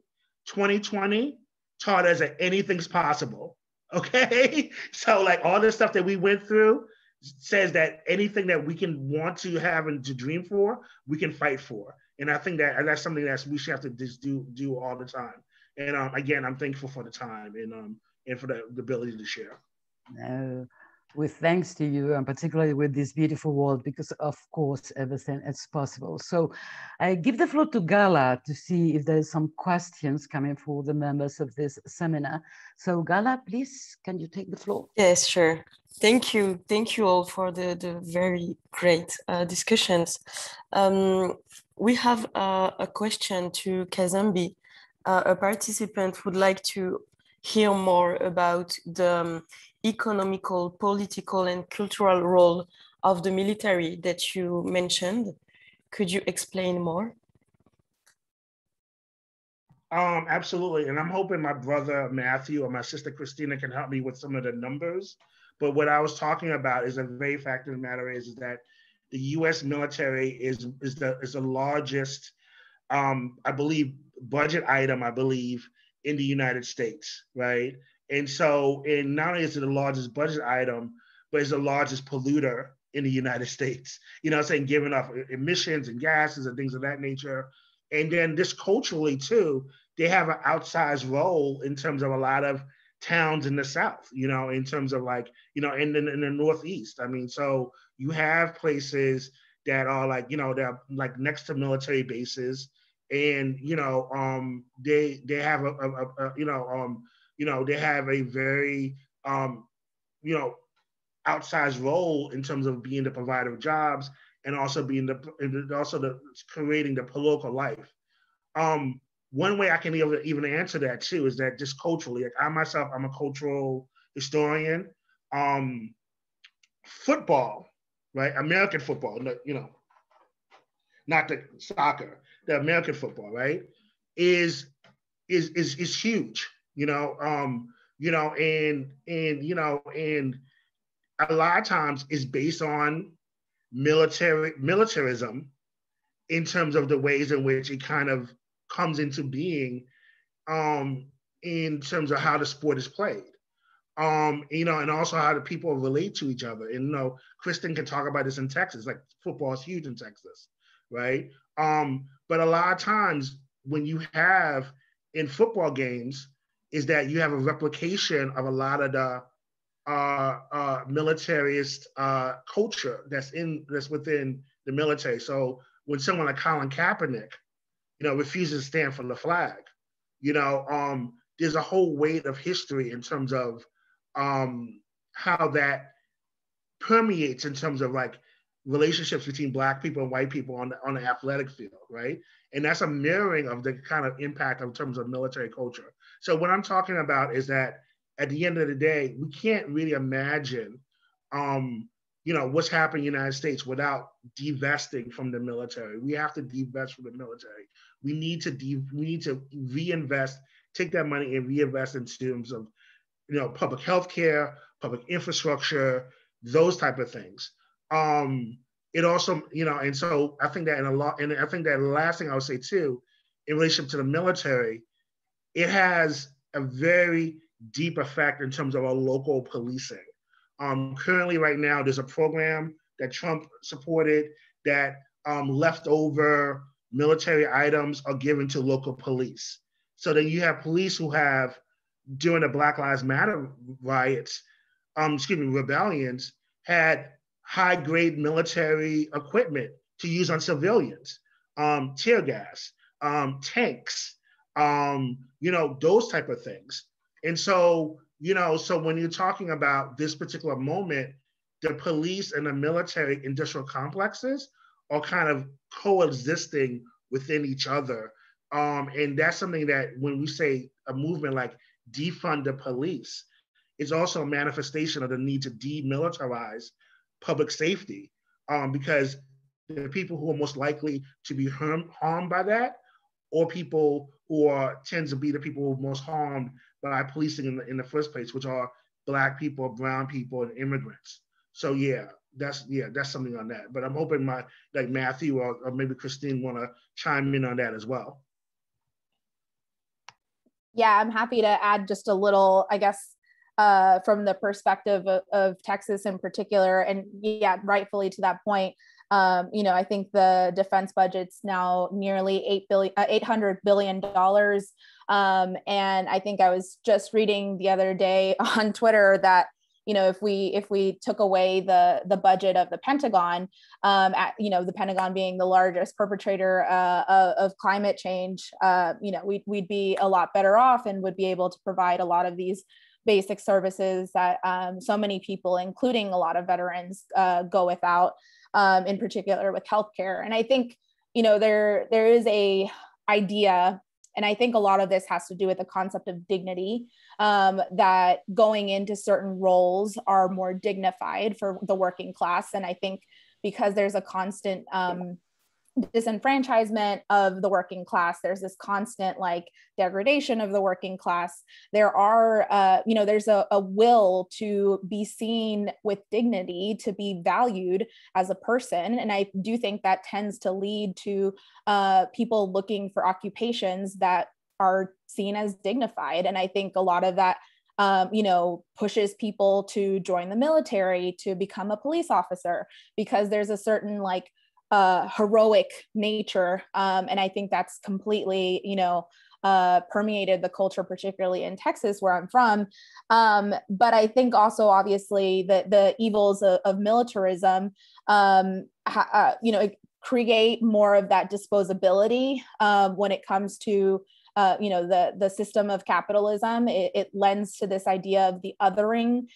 2020 taught us that anything's possible, okay? So like all the stuff that we went through says that anything that we can want to have and to dream for, we can fight for. And I think that that's something that we should have to just do all the time. And again, I'm thankful for the time and for the ability to share. With thanks to you, and particularly with this beautiful world, because of course everything is possible. So I give the floor to Gala to see if there's some questions coming for the members of this seminar. So Gala, please, can you take the floor? Yes, sure. Thank you all for the very great discussions. We have a question to Kazembe. A participant would like to hear more about the economical, political, and cultural role of the military that you mentioned. Could you explain more? Absolutely. And I'm hoping my brother Matthew or my sister Christina can help me with some of the numbers. But what I was talking about is a very fact of the matter is that the U.S. military is the largest, I believe, budget item, I believe, in the United States, right? And so, and not only is it the largest budget item, but it's the largest polluter in the United States. You know what I'm saying? Giving off emissions and gases and things of that nature. And then just culturally too, they have an outsized role in terms of a lot of towns in the South, you know, in terms of like, you know, in the Northeast. I mean, so you have places that are like, you know, they're like next to military bases, and you know, they have they have a very you know, outsized role in terms of being the provider of jobs and also being creating the political life. One way I can even answer that too is that just culturally, like I myself, I'm a cultural historian. Football, right? American football, you know, not the soccer, the American football, right? Is huge, you know, and a lot of times it's based on militarism in terms of the ways in which it kind of comes into being, in terms of how the sport is played, you know, and also how the people relate to each other. And, you know, Kristen can talk about this in Texas, like football is huge in Texas, right? But a lot of times when you have in football games is that you have a replication of a lot of the militarist culture that's within the military. So when someone like Colin Kaepernick, you know, refuses to stand for the flag, you know, there's a whole weight of history in terms of how that permeates in terms of like relationships between Black people and white people on the athletic field, right? And that's a mirroring of the kind of impact in terms of military culture. So what I'm talking about is that at the end of the day, we can't really imagine, you know, what's happening in the United States without divesting from the military. We have to divest from the military. We need to reinvest, take that money and reinvest in terms of, you know, public health care, public infrastructure, those type of things. It also, you know, and so I think that and I think that the last thing I would say too, in relation to the military, it has a very deep effect in terms of our local policing. Currently right now, there's a program that Trump supported that leftover military items are given to local police. So then you have police who have, during the Black Lives Matter riots, rebellions, had high-grade military equipment to use on civilians, tear gas, tanks, you know, those type of things. And so, you know, so when you're talking about this particular moment, the police and the military industrial complexes are kind of coexisting within each other. And that's something that when we say a movement like defund the police, it's also a manifestation of the need to demilitarize public safety, because the people who are most likely to be harmed by that, or people who tend to be the people who are most harmed by policing in the first place, which are Black people, brown people, and immigrants. So that's something on that. But I'm hoping like Matthew or maybe Christine want to chime in on that as well. Yeah, I'm happy to add just a little, I guess, from the perspective of Texas in particular. And yeah, rightfully to that point, you know, I think the defense budget's now nearly $800 billion. And I think I was just reading the other day on Twitter that, you know, if we took away the budget of the Pentagon, you know, the Pentagon being the largest perpetrator of climate change, you know, we'd be a lot better off and would be able to provide a lot of these basic services that so many people, including a lot of veterans, go without, in particular with healthcare. And I think, you know, there is a idea And I think a lot of this has to do with the concept of dignity, that going into certain roles are more dignified for the working class. And I think because there's a constant disenfranchisement of the working class, there's this constant like degradation of the working class, there are there's a will to be seen with dignity, to be valued as a person. And I do think that tends to lead to people looking for occupations that are seen as dignified. And I think a lot of that pushes people to join the military, to become a police officer, because there's a certain like heroic nature. And I think that's completely, permeated the culture, particularly in Texas, where I'm from. But I think also, obviously, the evils of militarism, create more of that disposability when it comes to the system of capitalism. It lends to this idea of the othering,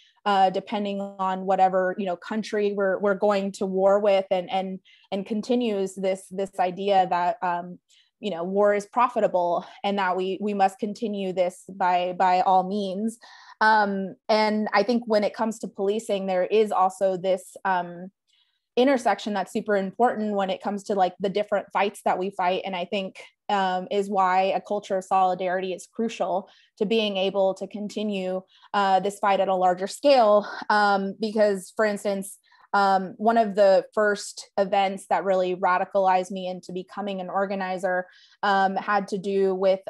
depending on whatever country we're going to war with, and continues this idea that war is profitable, and that we must continue this by all means. And I think when it comes to policing, there is also this intersection that's super important when it comes to like the different fights that we fight. And I think is why a culture of solidarity is crucial to being able to continue this fight at a larger scale. Because, for instance, one of the first events that really radicalized me into becoming an organizer had to do with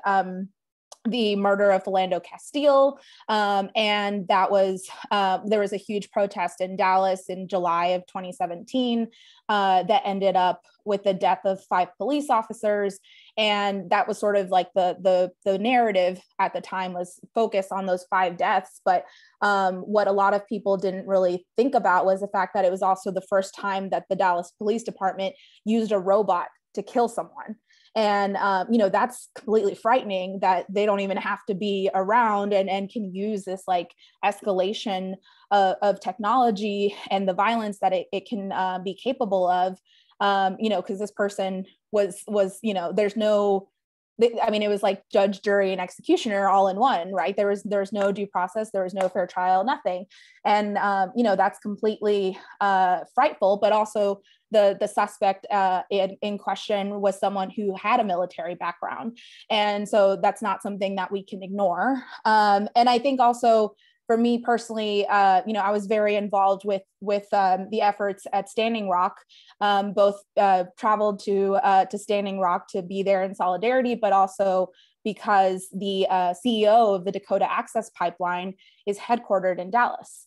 the murder of Philando Castile. And that was, there was a huge protest in Dallas in July of 2017 that ended up with the death of 5 police officers. And that was sort of like the narrative at the time was focused on those 5 deaths. But what a lot of people didn't really think about was the fact that it was also the first time that the Dallas Police Department used a robot to kill someone. And, that's completely frightening that they don't even have to be around and can use this like escalation of technology and the violence that it can be capable of, because this person was, there's no, it was like judge, jury, and executioner all in one, right? There was no due process, there was no fair trial, nothing. And, that's completely frightful, but also the suspect in question was someone who had a military background. And so that's not something that we can ignore. And I think also for me personally, I was very involved with the efforts at Standing Rock, both traveled to Standing Rock to be there in solidarity, but also because the CEO of the Dakota Access Pipeline is headquartered in Dallas.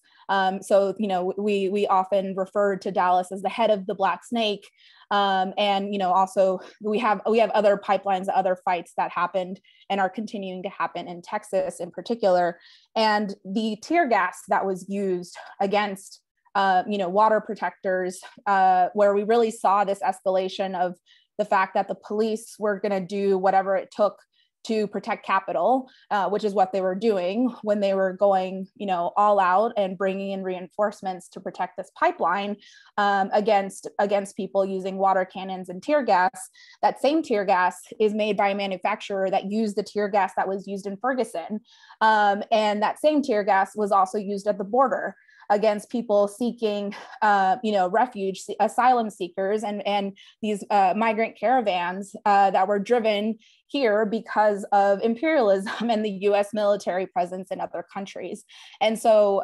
So, we often refer to Dallas as the head of the Black Snake. And, also we have other pipelines, other fights that happened and are continuing to happen in Texas in particular. And the tear gas that was used against, water protectors, where we really saw this escalation of the fact that the police were going to do whatever it took to protect Capitol, which is what they were doing when they were going, all out and bringing in reinforcements to protect this pipeline against people using water cannons and tear gas. That same tear gas is made by a manufacturer that used the tear gas that was used in Ferguson. And that same tear gas was also used at the border against people seeking, refuge, asylum seekers, and these migrant caravans that were driven here because of imperialism and the U.S. military presence in other countries. And so,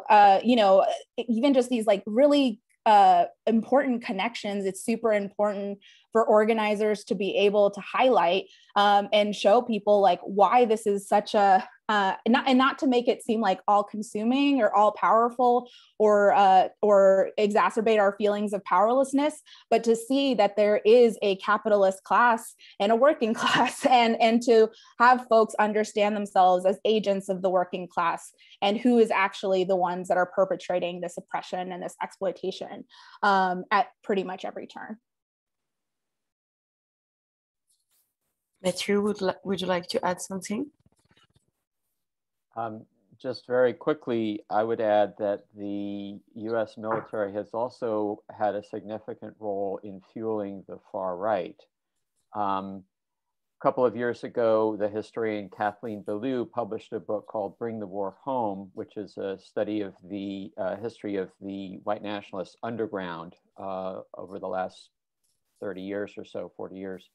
even just these like really important connections, it's super important for organizers to be able to highlight and show people like why this is such a not to make it seem like all consuming or all powerful or exacerbate our feelings of powerlessness, but to see that there is a capitalist class and a working class, and to have folks understand themselves as agents of the working class and who is actually the ones that are perpetrating this oppression and this exploitation at pretty much every turn. Matthew, would you like to add something? Just very quickly, I would add that the US military has also had a significant role in fueling the far right. couple of years ago, the historian Kathleen Belew published a book called Bring the War Home, which is a study of the history of the white nationalist underground over the last 30 years or so, 40 years.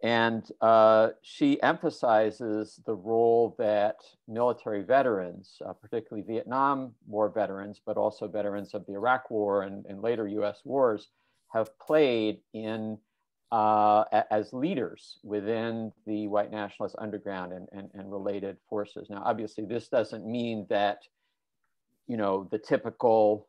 And she emphasizes the role that military veterans, particularly Vietnam War veterans, but also veterans of the Iraq War and later US wars, have played in as leaders within the white nationalist underground and related forces. Now, obviously, this doesn't mean that, you know, the typical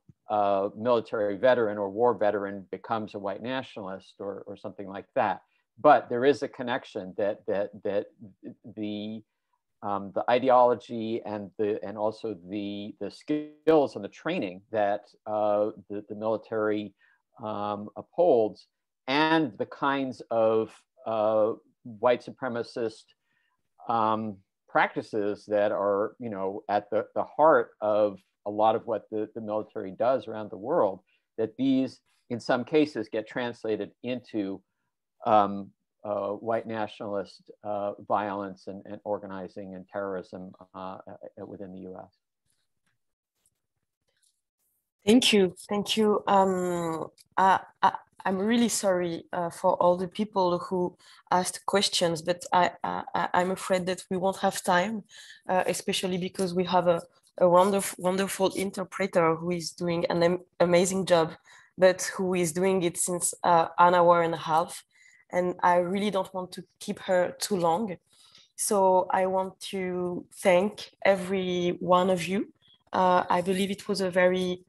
military veteran or war veteran becomes a white nationalist or something like that. But there is a connection that the ideology and also the skills and the training that the military upholds, and the kinds of white supremacist practices that are, you know, at the heart of a lot of what the military does around the world, that these, in some cases, get translated into white nationalist violence and organizing and terrorism within the US. Thank you. Thank you. I'm really sorry for all the people who asked questions, but I'm afraid that we won't have time, especially because we have a wonderful interpreter who is doing an amazing job, but who is doing it since an hour and a half. And I really don't want to keep her too long. So I want to thank every one of you. I believe it was a very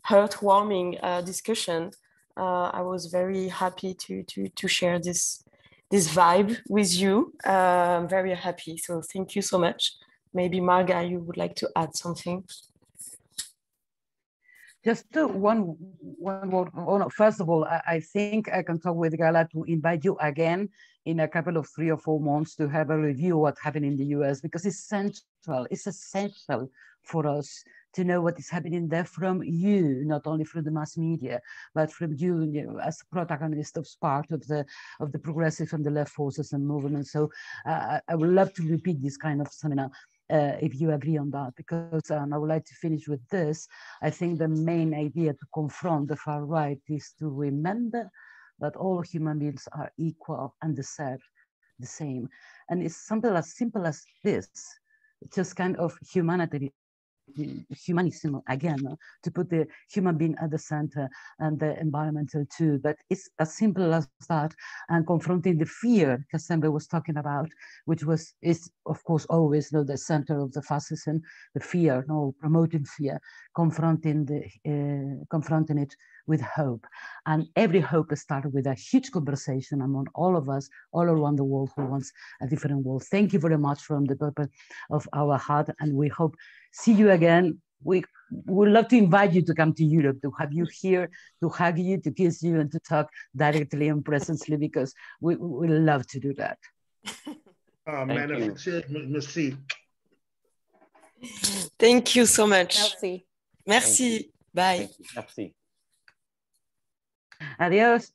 heartwarming discussion. I was very happy to share this vibe with you. I'm very happy. So thank you so much. Maybe Marga, you would like to add something? Just one word. First of all, I think I can talk with Gala to invite you again in a couple of 3 or 4 months to have a review of what happened in the US, because it's central. It's essential for us to know what is happening there from you, not only through the mass media, but from you, you know, as protagonist of part of the progressive and the left forces and movements. So I would love to repeat this kind of seminar. If you agree on that, because I would like to finish with this. I think the main idea to confront the far right is to remember that all human beings are equal and deserve the same. And it's something as simple as this, just kind of humanism again, to put the human being at the center and the environmental too. But it's as simple as that, and confronting the fear Castile was talking about, which is of course always, you know, the center of the fascism, the fear, promoting fear, confronting it with hope. And every hope started with a huge conversation among all of us all around the world who wants a different world. Thank you very much from the purpose of our heart, and we hope see you again. We would love to invite you to come to Europe, to have you here, to hug you, to kiss you, and to talk directly and presently, because we love to do that. Merci. Thank you so much. Merci. Merci. Bye. Merci. Adios.